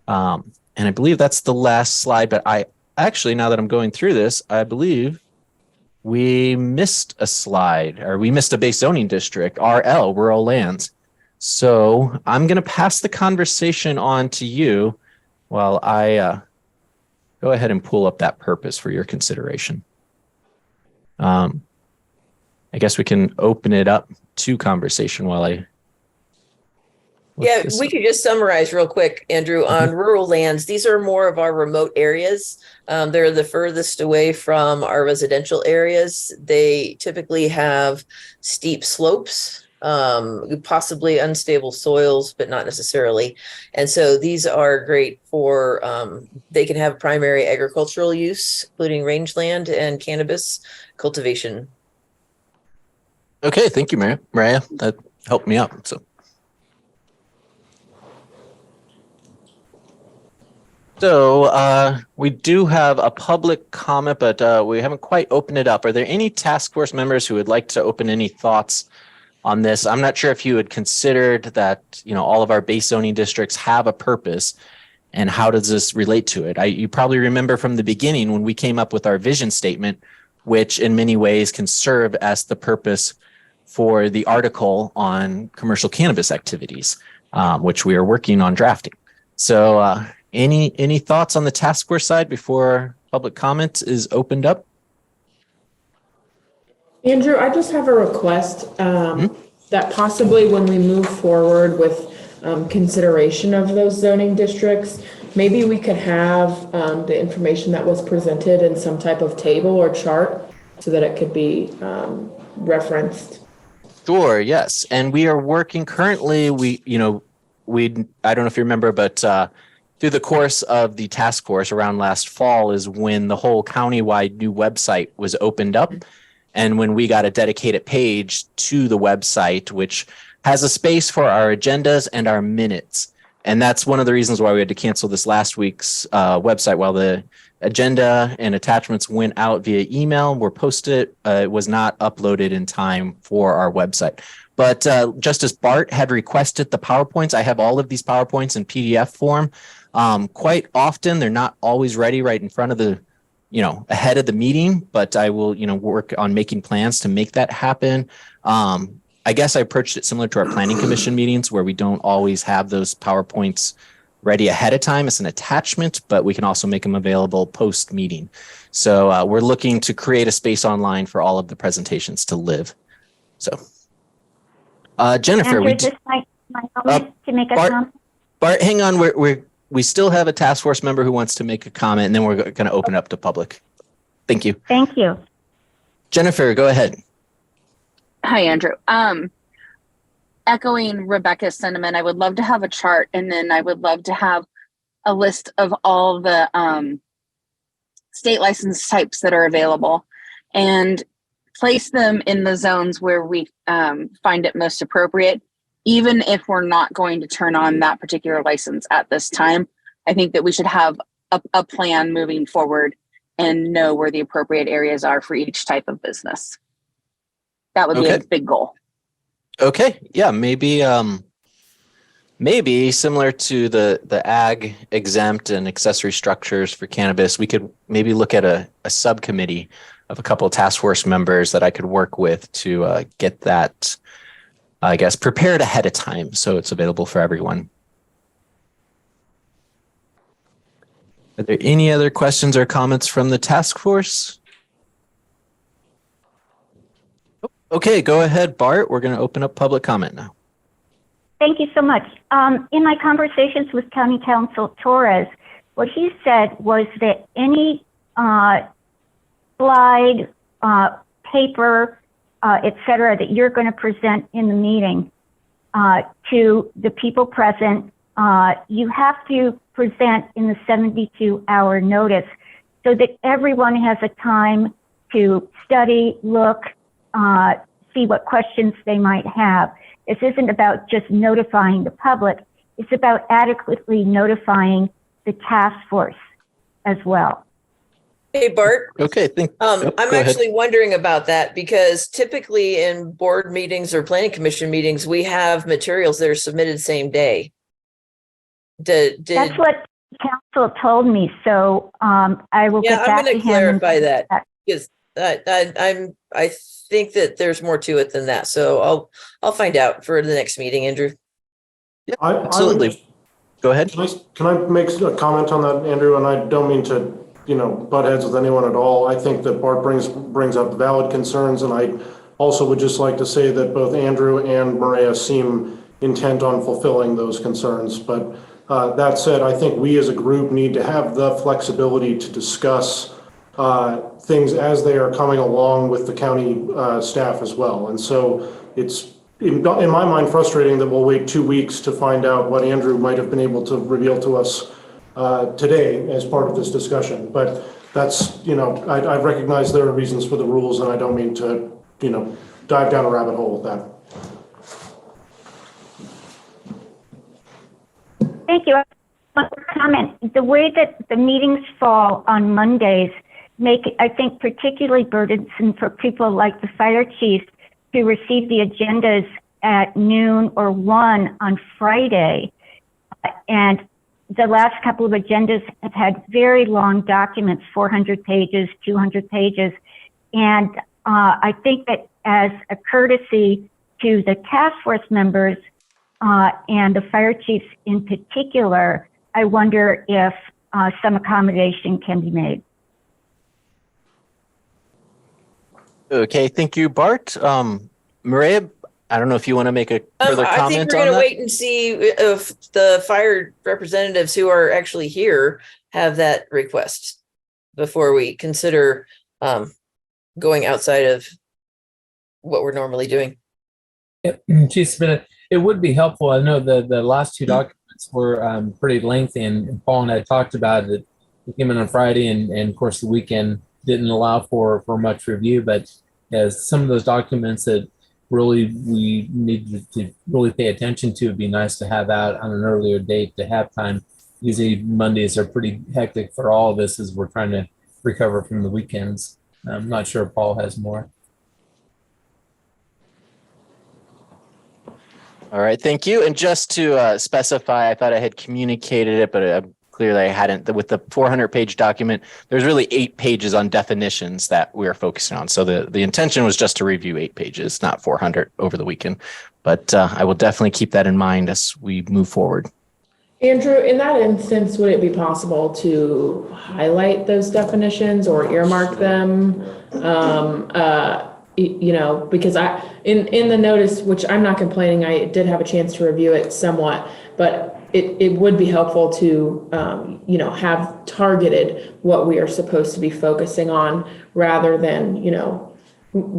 And I believe that's the last slide, but I actually, now that I'm going through this, I believe we missed a slide, or we missed a base zoning district, RL, rural lands. So I'm going to pass the conversation on to you while I go ahead and pull up that purpose for your consideration. I guess we can open it up to conversation while I. Yeah, we could just summarize real quick, Andrew, on rural lands. These are more of our remote areas. They're the furthest away from our residential areas. They typically have steep slopes, possibly unstable soils, but not necessarily. And so these are great for, they can have primary agricultural use, including rangeland and cannabis cultivation. Okay, thank you, Mariah. That helped me out. So we do have a public comment, but we haven't quite opened it up. Are there any task force members who would like to open any thoughts on this? I'm not sure if you had considered that, all of our base zoning districts have a purpose, and how does this relate to it? You probably remember from the beginning when we came up with our vision statement, which in many ways can serve as the purpose for the article on commercial cannabis activities, which we are working on drafting. So any thoughts on the task force side before public comment is opened up? Andrew, I just have a request that possibly when we move forward with consideration of those zoning districts, maybe we could have the information that was presented in some type of table or chart so that it could be referenced. Sure, yes. And we are working currently, I don't know if you remember, but through the course of the task force around last fall is when the whole countywide new website was opened up. And when we got a dedicated page to the website, which has a space for our agendas and our minutes. And that's one of the reasons why we had to cancel this last week's website. While the agenda and attachments went out via email, were posted, it was not uploaded in time for our website. But just as Bart had requested the PowerPoints, I have all of these PowerPoints in PDF form. Quite often, they're not always ready right in front of the, ahead of the meeting, but I will, work on making plans to make that happen. I guess I approached it similar to our planning commission meetings where we don't always have those PowerPoints ready ahead of time as an attachment, but we can also make them available post meeting. So we're looking to create a space online for all of the presentations to live. So Jennifer, Andrew, this my moment to make a comment. Bart, hang on. We still have a task force member who wants to make a comment, and then we're going to open up to public. Thank you. Thank you. Jennifer, go ahead. Hi, Andrew. Echoing Rebecca's sentiment, I would love to have a chart, and then I would love to have a list of all the state license types that are available and place them in the zones where we find it most appropriate. Even if we're not going to turn on that particular license at this time, I think that we should have a plan moving forward and know where the appropriate areas are for each type of business. That would be a big goal. Okay. Yeah. Maybe similar to the ag exempt and accessory structures for cannabis, we could maybe look at a subcommittee of a couple of task force members that I could work with to get that, I guess, prepared ahead of time so it's available for everyone. Are there any other questions or comments from the task force? Okay, go ahead, Bart. We're going to open up public comment now. Thank you so much. In my conversations with County Council Torres, what he said was that any slide, paper, et cetera, that you're going to present in the meeting to the people present, you have to present in the 72-hour notice so that everyone has a time to study, look, see what questions they might have. This isn't about just notifying the public. It's about adequately notifying the task force as well. Hey, Bart. Okay, I'm go ahead. actually wondering about that because typically in board meetings or planning commission meetings, we have materials that are submitted same day. That's what council told me, so I will get I'm back going to to him. clarify that because I think that there's more to it than that. So I'll find out for the next meeting, Andrew. Yeah, absolutely. Go ahead. Can I make a comment on that, Andrew? And I don't mean to, butt heads with anyone at all. I think that Bart brings up valid concerns, and I also would just like to say that both Andrew and Maria seem intent on fulfilling those concerns. But that said, I think we as a group need to have the flexibility to discuss things as they are coming along with the county staff as well. And so it's, in my mind, frustrating that we'll wait 2 weeks to find out what Andrew might have been able to reveal to us today as part of this discussion. But that's, I recognize there are reasons for the rules, and I don't mean to, dive down a rabbit hole with that. Thank you. One comment. The way that the meetings fall on Mondays make it, I think, particularly burdensome for people like the fire chief who receive the agendas at noon or 1 on Friday. And the last couple of agendas have had very long documents, 400 pages, 200 pages. And I think that as a courtesy to the task force members and the fire chiefs in particular, I wonder if some accommodation can be made. Okay, thank you, Bart. Maria, I don't know if you want to make a further comment on that. I think we're going to wait and see if the fire representatives who are actually here have that request before we consider going outside of what we're normally doing. Chief Smith, it would be helpful. I know the last two documents were pretty lengthy, and Paul and I talked about it. It came in on Friday, and of course the weekend didn't allow for much review, but as some of those documents that really we need to really pay attention to, it'd be nice to have out on an earlier date to have time. Usually Mondays are pretty hectic for all of us as we're trying to recover from the weekends. I'm not sure if Paul has more. All right, thank you. And just to specify, I thought I had communicated it, but clearly I hadn't. With the 400-page document, there's really 8 pages on definitions that we're focusing on. So the intention was just to review 8 pages, not 400 over the weekend. But I will definitely keep that in mind as we move forward. Andrew, in that instance, would it be possible to highlight those definitions or earmark them? Because in the notice, which I'm not complaining, I did have a chance to review it somewhat, but it would be helpful to, have targeted what we are supposed to be focusing on rather than,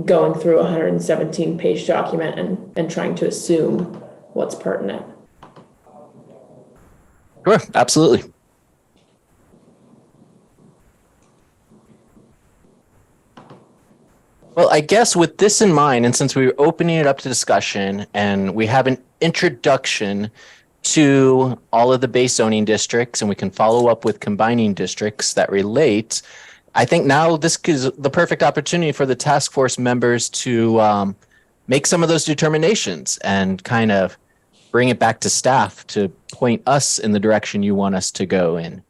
going through a 117-page document and trying to assume what's pertinent. Sure, absolutely. Well, I guess with this in mind, and since we were opening it up to discussion and we have an introduction to all of the base zoning districts, and we can follow up with combining districts that relate, I think now this is the perfect opportunity for the task force members to make some of those determinations and kind of bring it back to staff to point us in the direction you want us to go in.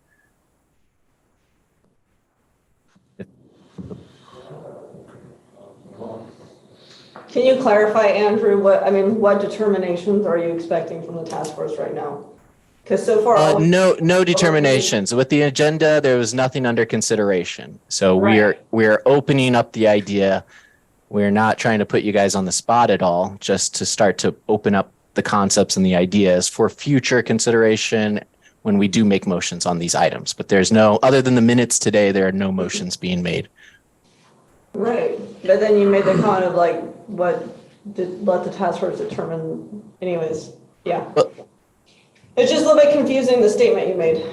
Can you clarify, Andrew, what determinations are you expecting from the task force right now? Because so far, no determinations. With the agenda, there was nothing under consideration. So Right. we are opening up the idea. We're not trying to put you guys on the spot at all, just to start to open up the concepts and the ideas for future consideration when we do make motions on these items. But there's no, other than the minutes today, there are no motions being made. Right, but then you made the comment of like, let the task force determine anyways, yeah. It's just a little bit confusing, the statement you made.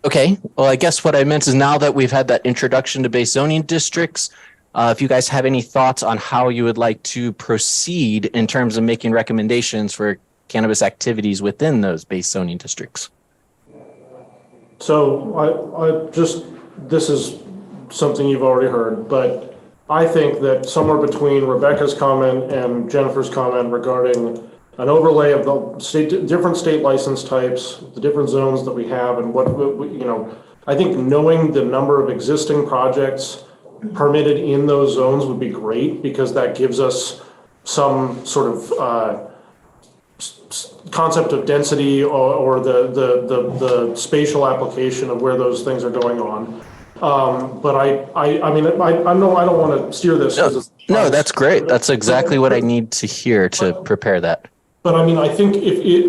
Okay, well, I guess what I meant is now that we've had that introduction to base zoning districts, if you guys have any thoughts on how you would like to proceed in terms of making recommendations for cannabis activities within those base zoning districts. So this is something you've already heard, but I think that somewhere between Rebecca's comment and Jennifer's comment regarding an overlay of the different state license types, the different zones that we have, and I think knowing the number of existing projects permitted in those zones would be great, because that gives us some sort of concept of density or the spatial application of where those things are going on. But I mean, I know I don't want to steer this. No, that's great. That's exactly what I need to hear to prepare that. But I mean, I think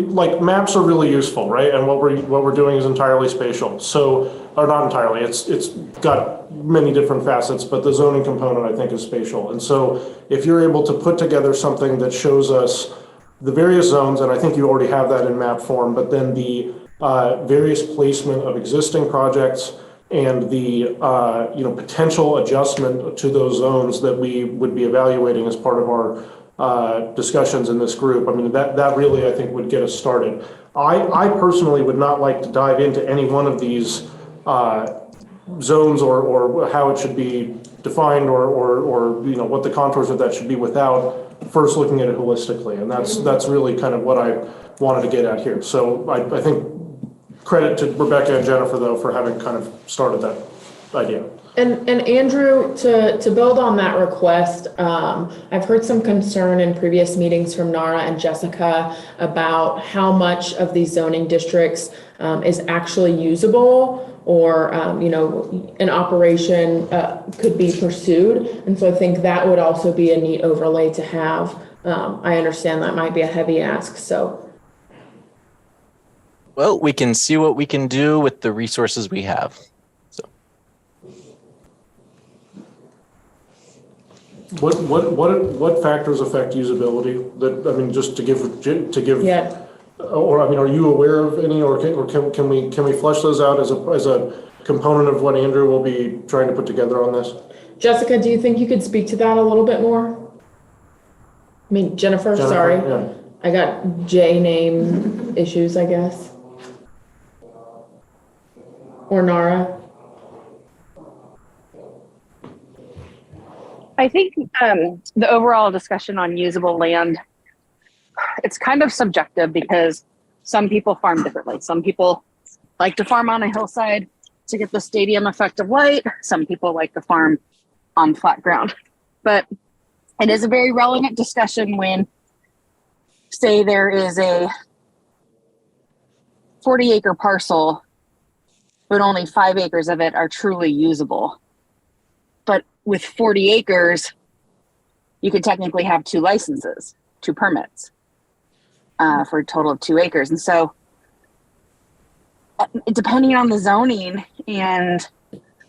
like maps are really useful, right? And what we're doing is entirely spatial. So, or not entirely, it's got many different facets, but the zoning component I think is spatial. And so if you're able to put together something that shows us the various zones, and I think you already have that in map form, but then the various placement of existing projects and the potential adjustment to those zones that we would be evaluating as part of our discussions in this group. I mean, that really, I think, would get us started. I personally would not like to dive into any one of these zones or how it should be defined or what the contours of that should be without first looking at it holistically. And that's really kind of what I wanted to get at here. So I think credit to Rebecca and Jennifer, though, for having kind of started that idea. And Andrew, to build on that request, I've heard some concern in previous meetings from Nara and Jessica about how much of these zoning districts is actually usable or, an operation could be pursued. And so I think that would also be a neat overlay to have. I understand that might be a heavy ask, so. Well, we can see what we can do with the resources we have. What factors affect usability? That, I mean, just to give. Yeah. Or I mean, are you aware of any, or can we flesh those out as a component of what Andrew will be trying to put together on this? Jessica, do you think you could speak to that a little bit more? I mean, Jennifer, sorry. Yeah. I got J name issues, I guess. Or Nara. I think the overall discussion on usable land, it's kind of subjective because some people farm differently. Some people like to farm on a hillside to get the stadium effect of light. Some people like to farm on flat ground. But it is a very relevant discussion when, say, there is a 40-acre parcel, but only 5 acres of it are truly usable. But with 40 acres, you could technically have 2 licenses, 2 permits for a total of 2 acres. And so depending on the zoning and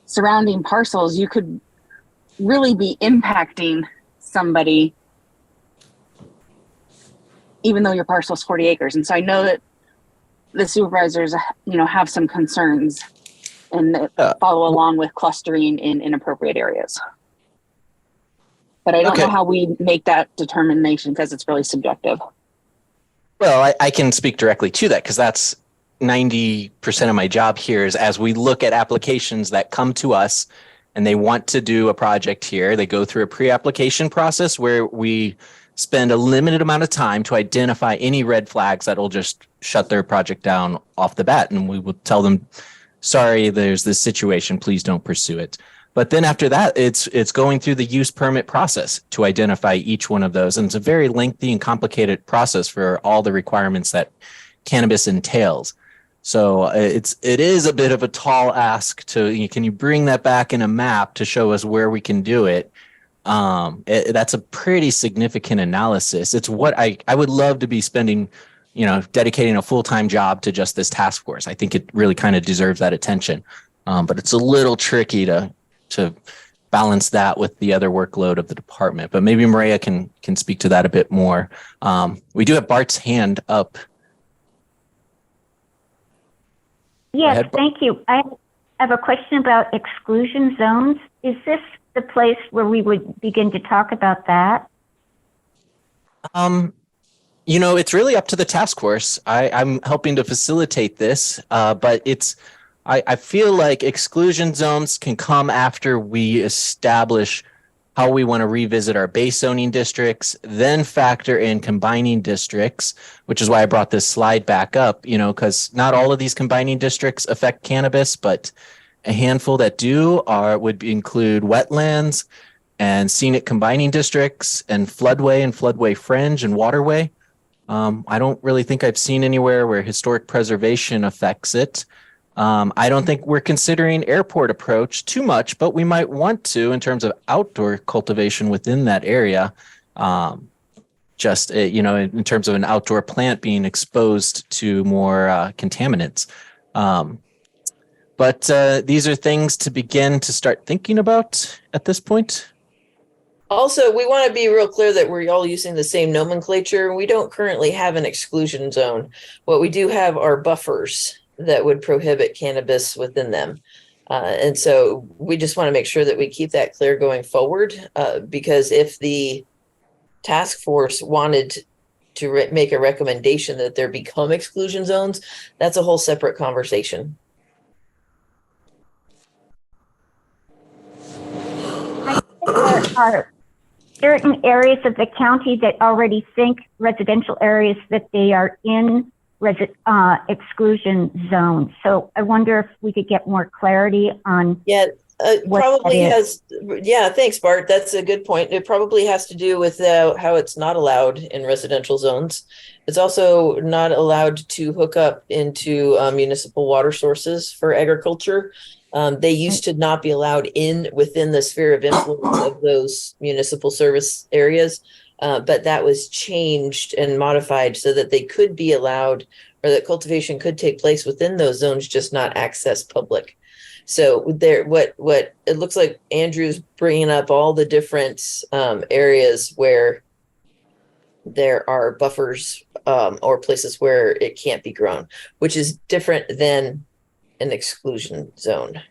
surrounding parcels, you could really be impacting somebody even though your parcel is 40 acres. And so I know that the supervisors, have some concerns and that follow along with clustering in inappropriate areas. But I don't know how we make that determination because it's really subjective. Well, I can speak directly to that because that's 90% of my job here is as we look at applications that come to us and they want to do a project here, they go through a pre-application process where we spend a limited amount of time to identify any red flags that will just shut their project down off the bat. And we will tell them, sorry, there's this situation, please don't pursue it. But then after that, it's going through the use permit process to identify each one of those. And it's a very lengthy and complicated process for all the requirements that cannabis entails. So it is a bit of a tall ask to, can you bring that back in a map to show us where we can do it? That's a pretty significant analysis. It's what I would love to be spending, dedicating a full-time job to just this task force. I think it really kind of deserves that attention. But it's a little tricky to balance that with the other workload of the department. But maybe Maria can speak to that a bit more. We do have Bart's hand up. Yes, ahead, thank you. I have a question about exclusion zones. Is this the place where we would begin to talk about that? It's really up to the task force. I'm helping to facilitate this, but I feel like exclusion zones can come after we establish how we want to revisit our base zoning districts, then factor in combining districts, which is why I brought this slide back up, because not all of these combining districts affect cannabis, but a handful that do would include wetlands and scenic combining districts and floodway fringe and waterway. I don't really think I've seen anywhere where historic preservation affects it. I don't think we're considering airport approach too much, but we might want to in terms of outdoor cultivation within that area. In terms of an outdoor plant being exposed to more contaminants. But these are things to begin to start thinking about at this point. Also, we want to be real clear that we're all using the same nomenclature. We don't currently have an exclusion zone. What we do have are buffers that would prohibit cannabis within them. And so we just want to make sure that we keep that clear going forward, because if the task force wanted to make a recommendation that there become exclusion zones, that's a whole separate conversation. I think there are certain areas of the county that already think residential areas that they are in exclusion zones. So I wonder if we could get more clarity on. Yeah, probably has. is. Yeah, thanks, Bart. That's a good point. It probably has to do with how it's not allowed in residential zones. It's also not allowed to hook up into municipal water sources for agriculture. They used to not be allowed within the sphere of influence of those municipal service areas. But that was changed and modified so that they could be allowed, or that cultivation could take place within those zones, just not access public. So what it looks like Andrew's bringing up all the different areas where there are buffers or places where it can't be grown, which is different than an exclusion zone.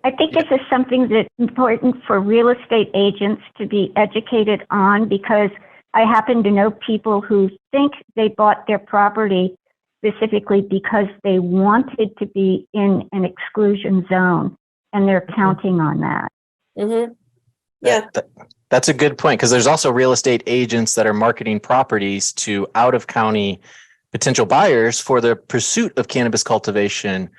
I think this is something that's important for real estate agents to be educated on, because I happen to know people who think they bought their property specifically because they wanted to be in an exclusion zone, and they're counting on that. Mm-hmm. Yeah. That's a good point, because there's also real estate agents that are marketing properties to out-of-county potential buyers for the pursuit of cannabis cultivation,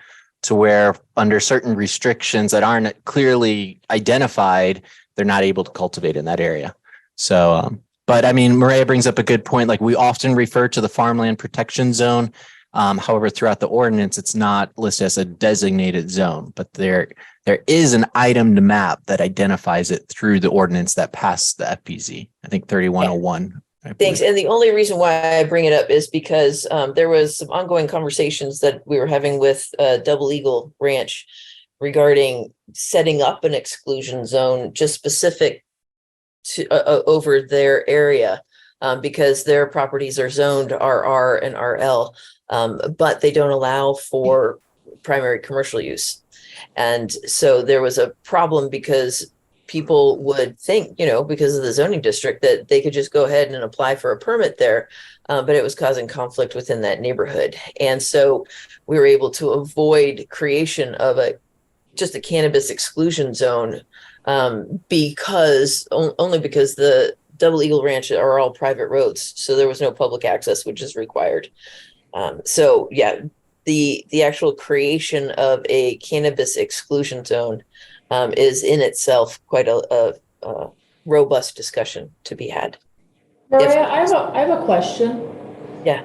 to where under certain restrictions that aren't clearly identified, they're not able to cultivate in that area. So, but I mean, Maria brings up a good point. Like, we often refer to the farmland protection zone. However, throughout the ordinance, it's not listed as a designated zone, but there is an item to map that identifies it through the ordinance that passed the FPZ. I think 3101. Thanks. And the only reason why I bring it up is because there was some ongoing conversations that we were having with Double Eagle Ranch regarding setting up an exclusion zone just specific to over their area, because their properties are zoned RR and RL, but they don't allow for primary commercial use. And so there was a problem because people would think, because of the zoning district, that they could just go ahead and apply for a permit there, but it was causing conflict within that neighborhood. And so we were able to avoid creation of just a cannabis exclusion zone, only because the Double Eagle Ranch are all private roads, so there was no public access, which is required. So yeah, the actual creation of a cannabis exclusion zone is in itself quite a robust discussion to be had. Maria, I have a question. Yeah.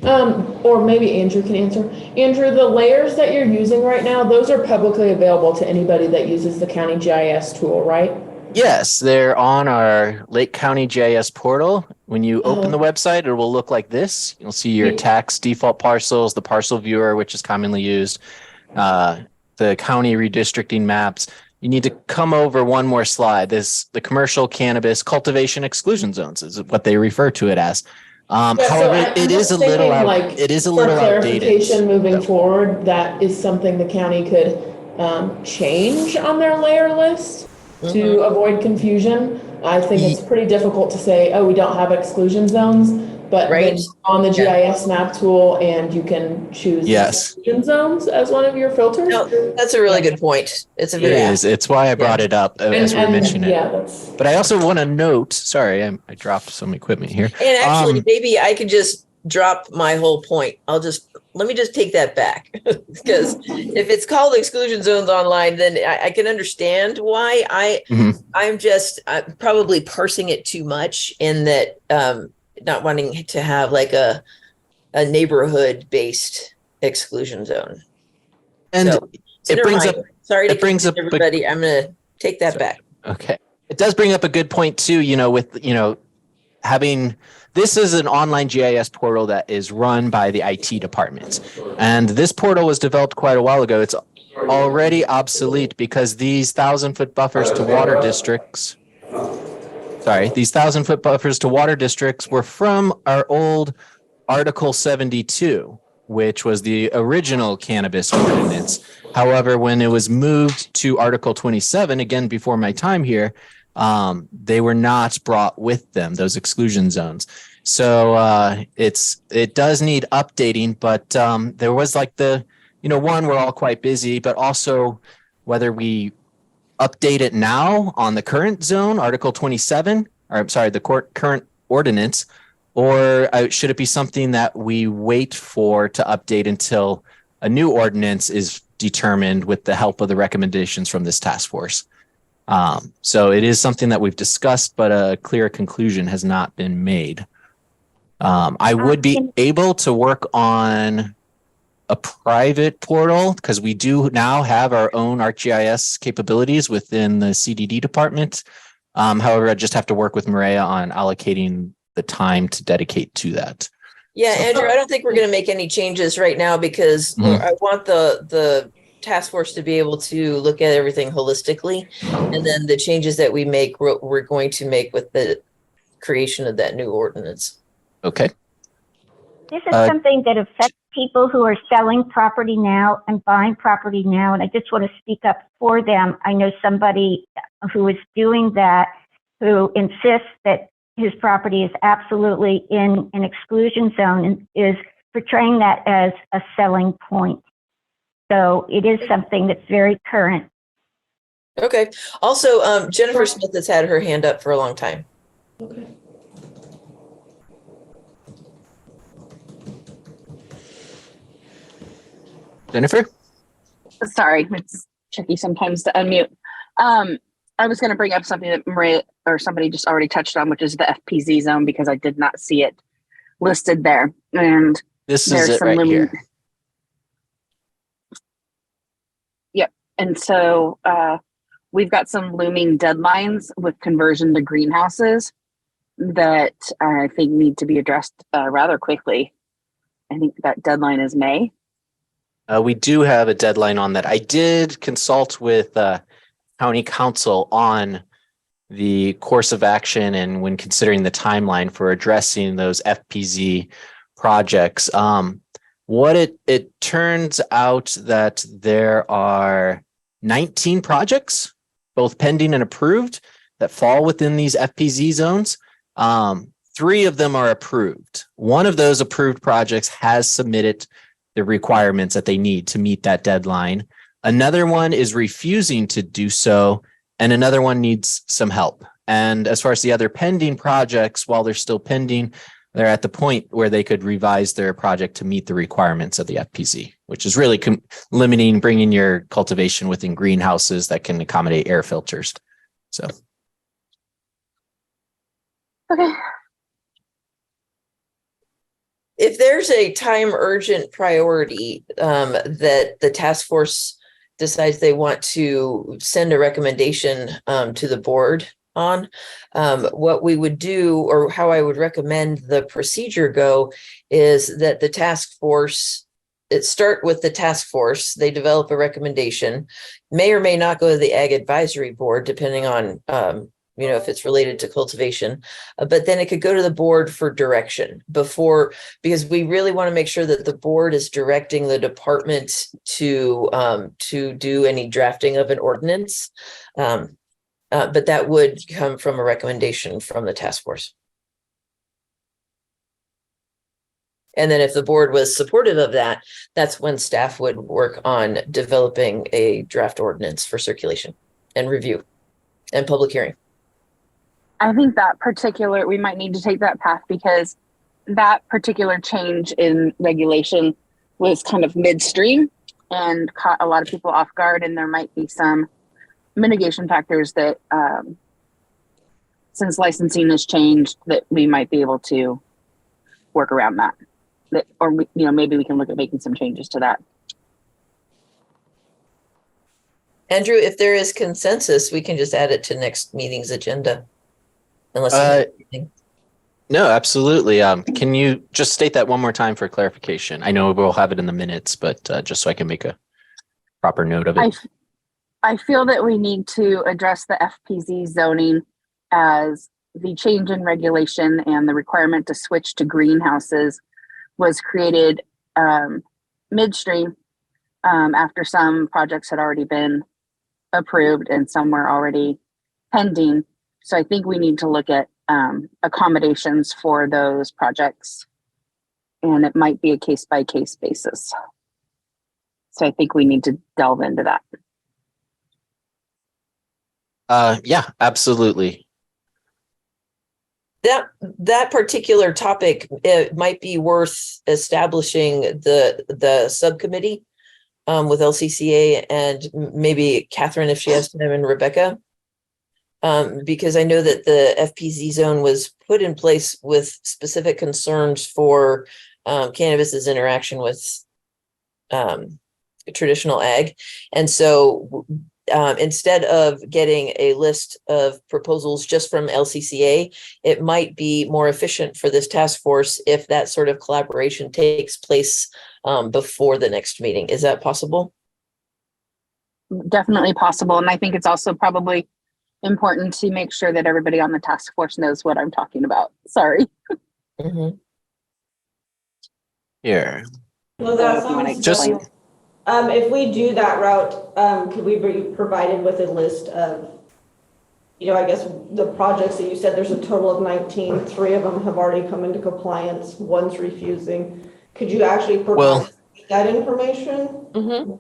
Or maybe Andrew can answer. Andrew, the layers that you're using right now, those are publicly available to anybody that uses the county GIS tool, right? Yes, they're on our Lake County GIS portal. When you open the website, it will look like this. You'll see your tax default parcels, the parcel viewer, which is commonly used, the county redistricting maps. you need to come over one more slide. The commercial cannabis cultivation exclusion zones is what they refer to it as. However, it is a little outdated. clarification moving though. forward, that is something the county could change on their layer list to avoid confusion. I think it's pretty difficult to say, oh, we don't have exclusion zones, but then on the GIS map tool and you can choose exclusion zones as one of your filters. No, that's a really good point. It's a very It's why I brought it up as we mentioned it. Yeah, but I also want to note, sorry, I dropped some equipment here. And actually, maybe I could just drop my whole point. Let me just take that back, because if it's called exclusion zones online, then I can understand why. I'm just probably parsing it too much in that, not wanting to have like a neighborhood based exclusion zone. And so, it brings up, sorry to brings up everybody. I'm going to take that back. Okay. It does bring up a good point too, with, having, this is an online GIS portal that is run by the IT department. And this portal was developed quite a while ago. It's already obsolete because these 1,000-foot buffers to water districts, these 1,000-foot buffers to water districts were from our old Article 72, which was the original cannabis ordinance. However, when it was moved to Article 27, again, before my time here, they were not brought with them, those exclusion zones. So it does need updating, but there was like one, we're all quite busy, but also whether we update it now on the current zone, Article 27, or I'm sorry, the current ordinance, or should it be something that we wait for to update until a new ordinance is determined with the help of the recommendations from this task force? So it is something that we've discussed, but a clear conclusion has not been made. I would be able to work on a private portal because we do now have our own ArcGIS capabilities within the CDD department. However, I just have to work with Maria on allocating the time to dedicate to that. Yeah, Andrew, I don't think we're going to make any changes right now because I want the task force to be able to look at everything holistically. And then the changes that we make, we're going to make with the creation of that new ordinance. Okay. This is something that affects people who are selling property now and buying property now. And I just want to speak up for them. I know somebody who is doing that, who insists that his property is absolutely in an exclusion zone and is portraying that as a selling point. So it is something that's very current. Okay. Also, Jennifer Smith has had her hand up for a long time. Okay. Jennifer? Sorry, it's tricky sometimes to unmute. I was going to bring up something that Maria or somebody just already touched on, which is the FPZ zone, because I did not see it listed there. And this is it right here. Yep. And so we've got some looming deadlines with conversion to greenhouses that I think need to be addressed rather quickly. I think that deadline is May. We do have a deadline on that. I did consult with County Council on the course of action and when considering the timeline for addressing those FPZ projects. What it turns out that there are 19 projects, both pending and approved, that fall within these FPZ zones. 3 of them are approved. One of those approved projects has submitted the requirements that they need to meet that deadline. Another one is refusing to do so, and another one needs some help. And as far as the other pending projects, while they're still pending, they're at the point where they could revise their project to meet the requirements of the FPZ, which is really limiting bringing your cultivation within greenhouses that can accommodate air filters. So. Okay. If there's a time urgent priority that the task force decides they want to send a recommendation to the board on, what we would do, or how I would recommend the procedure go, is that the task force start with the task force. They develop a recommendation, may or may not go to the Ag Advisory Board, depending on, if it's related to cultivation, but then it could go to the board for direction because we really want to make sure that the board is directing the department to do any drafting of an ordinance. But that would come from a recommendation from the task force. And then if the board was supportive of that, that's when staff would work on developing a draft ordinance for circulation and review and public hearing. I think we might need to take that path because that particular change in regulation was kind of midstream and caught a lot of people off guard. And there might be some mitigation factors that, since licensing has changed, that we might be able to work around that. Or maybe we can look at making some changes to that. Andrew, if there is consensus, we can just add it to next meeting's agenda. Unless you have anything. No, absolutely. Can you just state that one more time for clarification? I know we'll have it in the minutes, but just so I can make a proper note of it. I feel that we need to address the FPZ zoning as the change in regulation and the requirement to switch to greenhouses was created midstream after some projects had already been approved and some were already pending. So I think we need to look at accommodations for those projects, and it might be a case-by-case basis. So I think we need to delve into that. Yeah, absolutely. That particular topic, it might be worth establishing the subcommittee with LCCA and maybe Catherine if she has time and Rebecca, because I know that the FPZ zone was put in place with specific concerns for cannabis's interaction with traditional ag, and so. Instead of getting a list of proposals just from LCCA, it might be more efficient for this task force if that sort of collaboration takes place before the next meeting. Is that possible? Definitely possible. And I think it's also probably important to make sure that everybody on the task force knows what I'm talking about. Sorry. Mm-hmm. Here. Well, that sounds just. If we do that route, could we be provided with a list of, I guess the projects that you said there's a total of 19, 3 of them have already come into compliance, 1's refusing. Could you actually provide that information? Mm-hmm.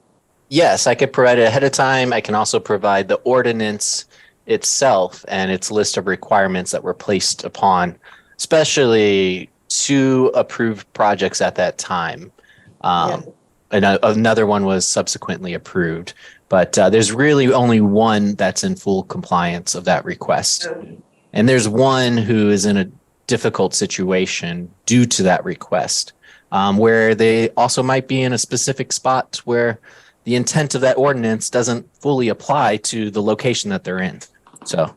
Yes, I could provide it ahead of time. I can also provide the ordinance itself and its list of requirements that were placed upon, especially 2 approved projects at that time. And another one was subsequently approved, but there's really only 1 that's in full compliance of that request. And there's 1 who is in a difficult situation due to that request, where they also might be in a specific spot where the intent of that ordinance doesn't fully apply to the location that they're in. So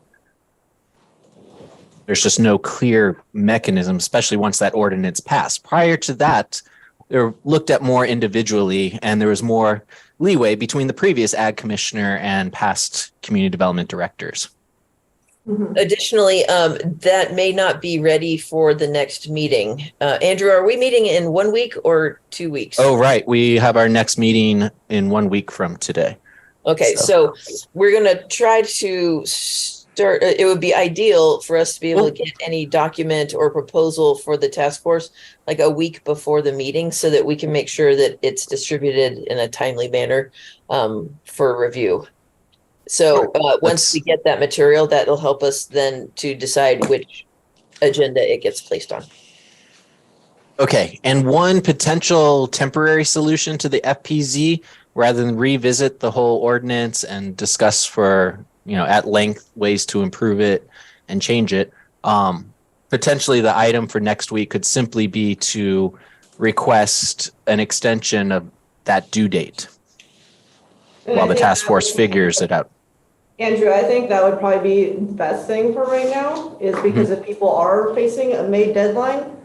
there's just no clear mechanism, especially once that ordinance passed. Prior to that, they're looked at more individually, and there was more leeway between the previous ag commissioner and past community development directors. Mm-hmm. Additionally, that may not be ready for the next meeting. Andrew, are we meeting in 1 week or 2 weeks? Oh, right. We have our next meeting in 1 week from today. Okay, so we're going to try to start. It would be ideal for us to be able to get any document or proposal for the task force like a week before the meeting so that we can make sure that it's distributed in a timely manner for review. So once we get that material, that'll help us then to decide which agenda it gets placed on. Okay, and one potential temporary solution to the FPZ, rather than revisit the whole ordinance and discuss for, at length ways to improve it and change it, potentially the item for next week could simply be to request an extension of that due date while the task force figures it out. Andrew, I think that would probably be the best thing for right now, is because if people are facing a May deadline,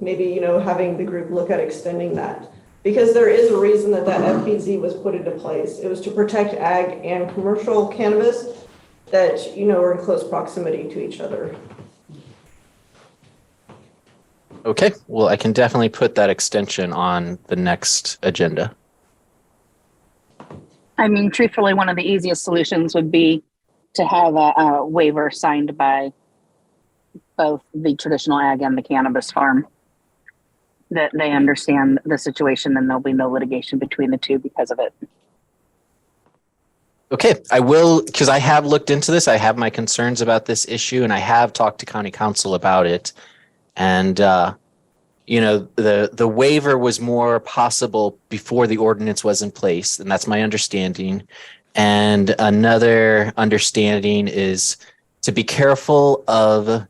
maybe, having the group look at extending that. Because there is a reason that FPZ was put into place. It was to protect ag and commercial cannabis that, you know, are in close proximity to each other. Okay, well, I can definitely put that extension on the next agenda. I mean, truthfully, one of the easiest solutions would be to have a waiver signed by both the traditional ag and the cannabis farm, that they understand the situation and there'll be no litigation between the two because of it. Okay, I will, because I have looked into this. I have my concerns about this issue, and I have talked to county council about it. And, you know, the waiver was more possible before the ordinance was in place, and that's my understanding. And another understanding is to be careful of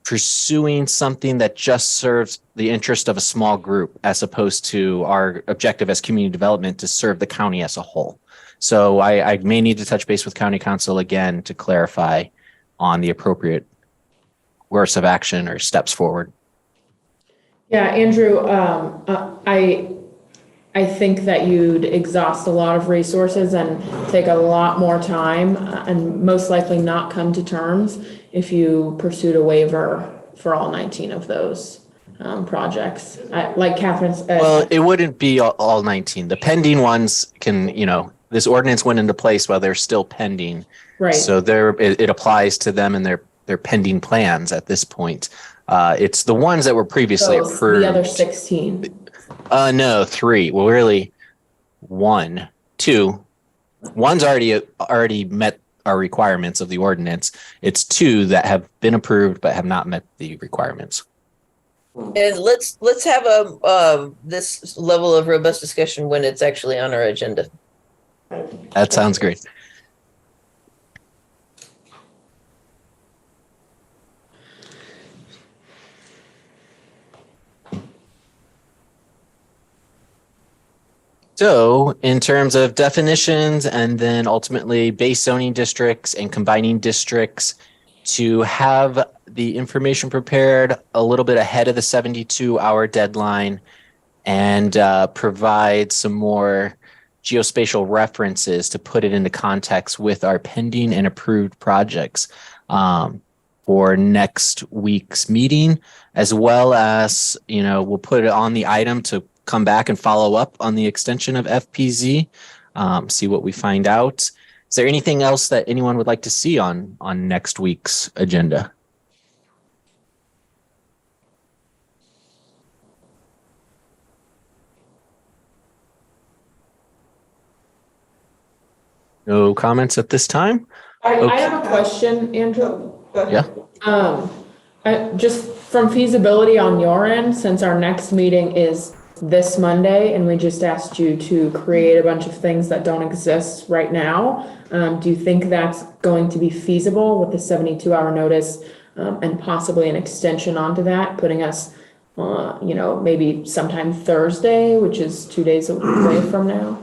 pursuing something that just serves the interest of a small group, as opposed to our objective as community development to serve the county as a whole. So I may need to touch base with county council again to clarify on the appropriate course of action or steps forward. Yeah, Andrew, I think that you'd exhaust a lot of resources and take a lot more time and most likely not come to terms if you pursued a waiver for all 19 of those projects. Like Catherine said. Well, it wouldn't be all 19. The pending ones can, you know, this ordinance went into place while they're still pending. Right. So it applies to them and their pending plans at this point. It's the ones that were previously approved. The other 16. No, 3. Well, really, 1, 2. One's already met our requirements of the ordinance. It's 2 that have been approved but have not met the requirements. And let's have this level of robust discussion when it's actually on our agenda. That sounds great. So in terms of definitions and then ultimately base zoning districts and combining districts, to have the information prepared a little bit ahead of the 72-hour deadline and provide some more geospatial references to put it into context with our pending and approved projects for next week's meeting, as well as, you know, we'll put it on the item to come back and follow up on the extension of FPZ, see what we find out. Is there anything else that anyone would like to see on next week's agenda? No comments at this time? I have a question, Andrew. Yeah. Just from feasibility on your end, since our next meeting is this Monday and we just asked you to create a bunch of things that don't exist right now, do you think that's going to be feasible with the 72-hour notice and possibly an extension onto that, putting us, you know, maybe sometime Thursday, which is 2 days away from now?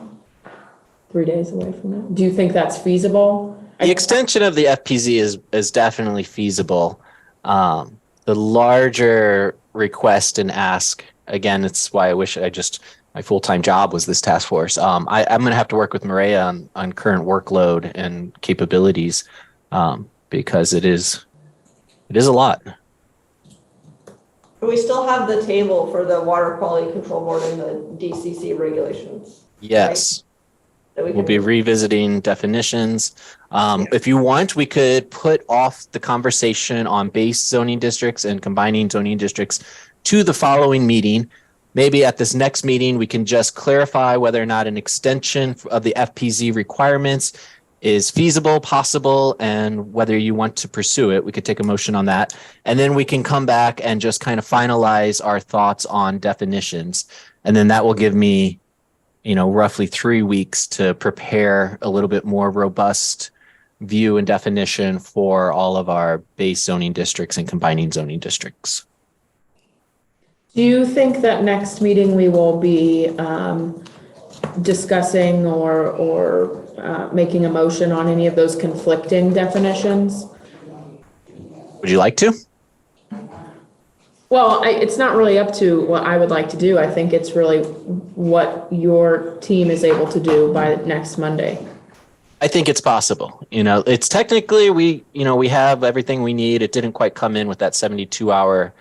3 days away from now. Do you think that's feasible? The extension of the FPZ is definitely feasible. The larger request and ask, again, it's why I wish my full-time job was this task force. I'm going to have to work with Maria on current workload and capabilities because it is a lot. But we still have the table for the Water Quality Control Board and the DCC regulations. Yes. Right? We'll be revisiting definitions. If you want, we could put off the conversation on base zoning districts and combining zoning districts to the following meeting. Maybe at this next meeting, we can just clarify whether or not an extension of the FPZ requirements is feasible, possible, and whether you want to pursue it. We could take a motion on that. And then we can come back and just kind of finalize our thoughts on definitions. And then that will give me, you know, roughly 3 weeks to prepare a little bit more robust view and definition for all of our base zoning districts and combining zoning districts. Do you think that next meeting we will be discussing or making a motion on any of those conflicting definitions? Would you like to? Well, it's not really up to what I would like to do. I think it's really what your team is able to do by next Monday. I think it's possible. It's technically we have everything we need. It didn't quite come in with that 72-hour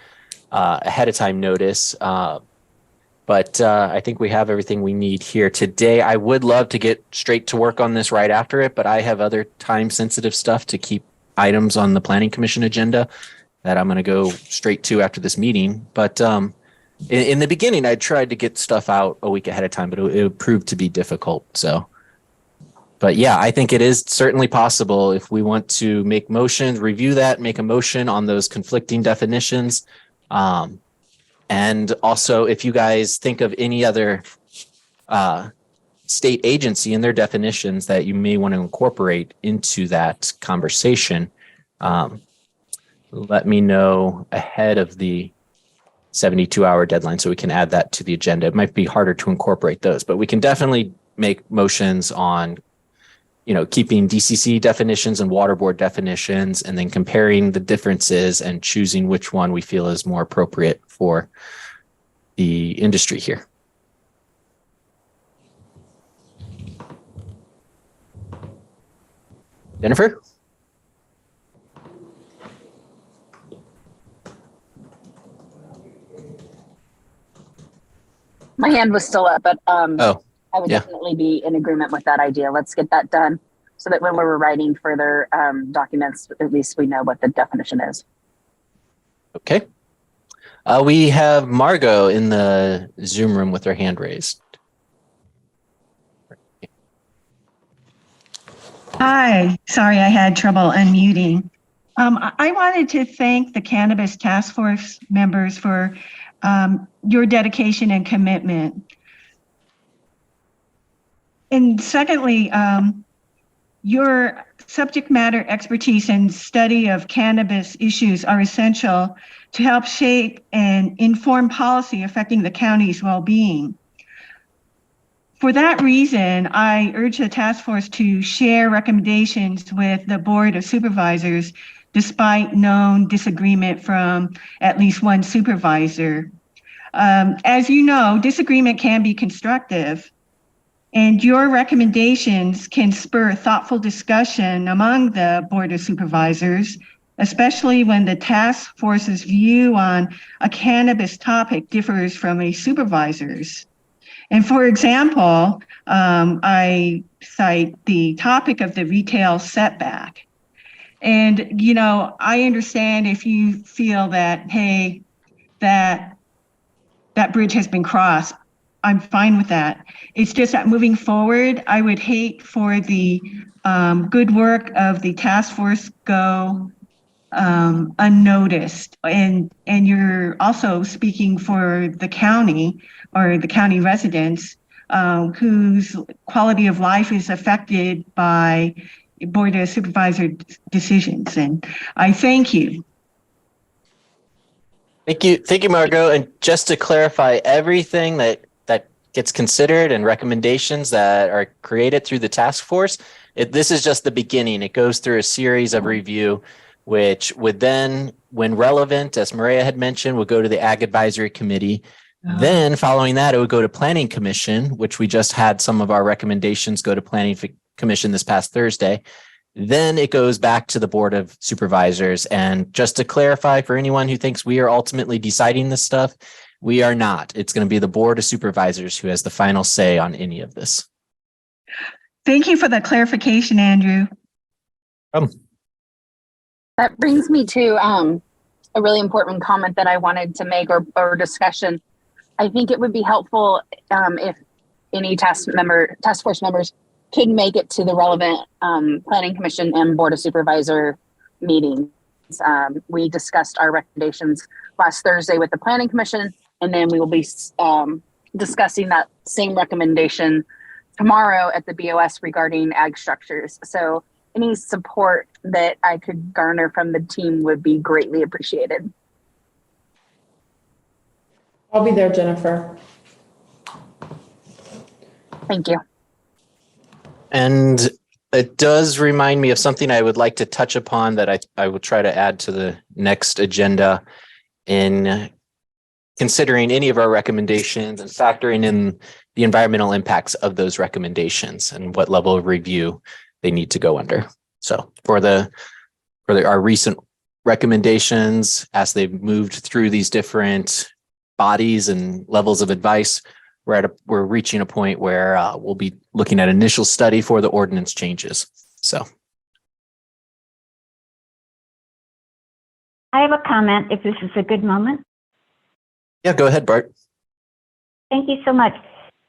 ahead of time notice. But I think we have everything we need here today. I would love to get straight to work on this right after it, but I have other time sensitive stuff to keep items on the Planning Commission agenda that I'm going to go straight to after this meeting. But in the beginning, I tried to get stuff out a week ahead of time, but it proved to be difficult. But yeah, I think it is certainly possible if we want to make motions, review that, make a motion on those conflicting definitions. And also, if you guys think of any other state agency and their definitions that you may want to incorporate into that conversation, let me know ahead of the 72-hour deadline so we can add that to the agenda. It might be harder to incorporate those, but we can definitely make motions on keeping DCC definitions and water board definitions, and then comparing the differences and choosing which one we feel is more appropriate for the industry here. Jennifer? My hand was still up, but I would yeah. definitely be in agreement with that idea. Let's get that done so that when we're writing further documents, at least we know what the definition is. Okay. We have Margot in the Zoom room with her hand raised. Hi, sorry I had trouble unmuting. I wanted to thank the Cannabis Task Force members for your dedication and commitment. And secondly, your subject matter expertise and study of cannabis issues are essential to help shape and inform policy affecting the county's well-being. For that reason, I urge the task force to share recommendations with the Board of Supervisors despite known disagreement from at least one supervisor. As you know, disagreement can be constructive, and your recommendations can spur thoughtful discussion among the Board of Supervisors, especially when the task force's view on a cannabis topic differs from a supervisor's. And for example, I cite the topic of the retail setback. And, I understand if you feel that, hey, that bridge has been crossed, I'm fine with that. It's just that moving forward, I would hate for the good work of the task force go unnoticed. And you're also speaking for the county or the county residents whose quality of life is affected by Board of Supervisor decisions. And I thank you. Thank you, Margot. And just to clarify, everything that gets considered and recommendations that are created through the task force, this is just the beginning. It goes through a series of review, which would then, when relevant, as Maria had mentioned, would go to the Ag Advisory Committee. Then following that, it would go to Planning Commission, which we just had some of our recommendations go to Planning Commission this past Thursday. Then it goes back to the Board of Supervisors. And just to clarify for anyone who thinks we are ultimately deciding this stuff, we are not. It's going to be the Board of Supervisors who has the final say on any of this. Thank you for the clarification, Andrew. That brings me to a really important comment that I wanted to make or discussion. I think it would be helpful if any task force members could make it to the relevant Planning Commission and Board of Supervisor meetings. We discussed our recommendations last Thursday with the Planning Commission, and then we will be discussing that same recommendation tomorrow at the BOS regarding ag structures. So any support that I could garner from the team would be greatly appreciated. I'll be there, Jennifer. Thank you. And it does remind me of something I would like to touch upon that I will try to add to the next agenda in considering any of our recommendations and factoring in the environmental impacts of those recommendations and what level of review they need to go under. So for our recent recommendations, as they've moved through these different bodies and levels of advice, we're reaching a point where we'll be looking at initial study for the ordinance changes. So I have a comment if this is a good moment. yeah, go ahead, Bart. Thank you so much.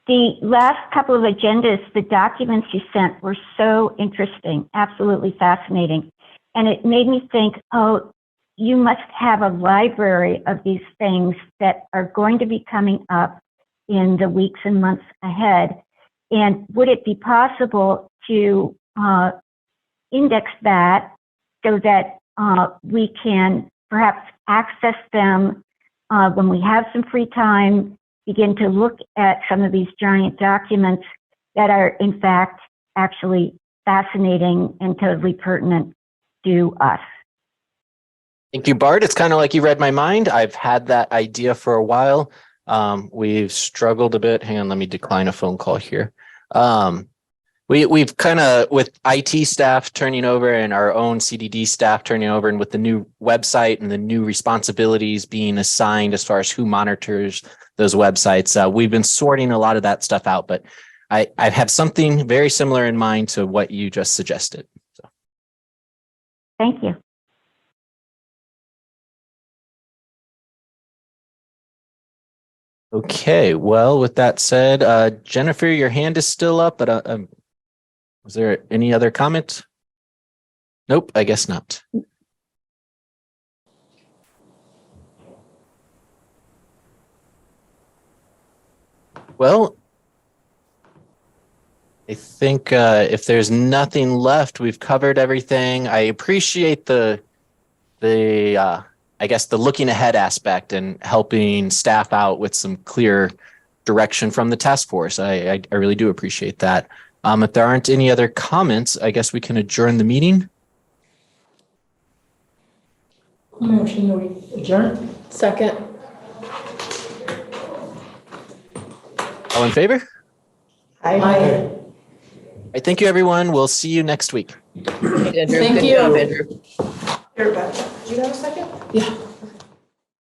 The last couple of agendas, the documents you sent were so interesting, absolutely fascinating. And it made me think, oh, you must have a library of these things that are going to be coming up in the weeks and months ahead. And would it be possible to index that so that we can perhaps access them when we have some free time, begin to look at some of these giant documents that are in fact actually fascinating and totally pertinent to us? Thank you, Bart. It's kind of like you read my mind. I've had that idea for a while. We've struggled a bit. Hang on, let me decline a phone call here. We've kind of, with IT staff turning over and our own CDD staff turning over, and with the new website and the new responsibilities being assigned as far as who monitors those websites, we've been sorting a lot of that stuff out. But I have something very similar in mind to what you just suggested. So. Thank you. Okay, well, with that said, Jennifer, your hand is still up, but was there any other comment? Nope, I guess not. Well, I think if there's nothing left, we've covered everything. I appreciate the I guess the looking ahead aspect and helping staff out with some clear direction from the task force. I really do appreciate that. If there aren't any other comments, I guess we can adjourn the meeting. Motion that we adjourn. Second. All in favor? Aye. Thank you, everyone. We'll see you next week. Andrew, Thank good you. job, Andrew. Here, Beth, do you have a second? Yeah.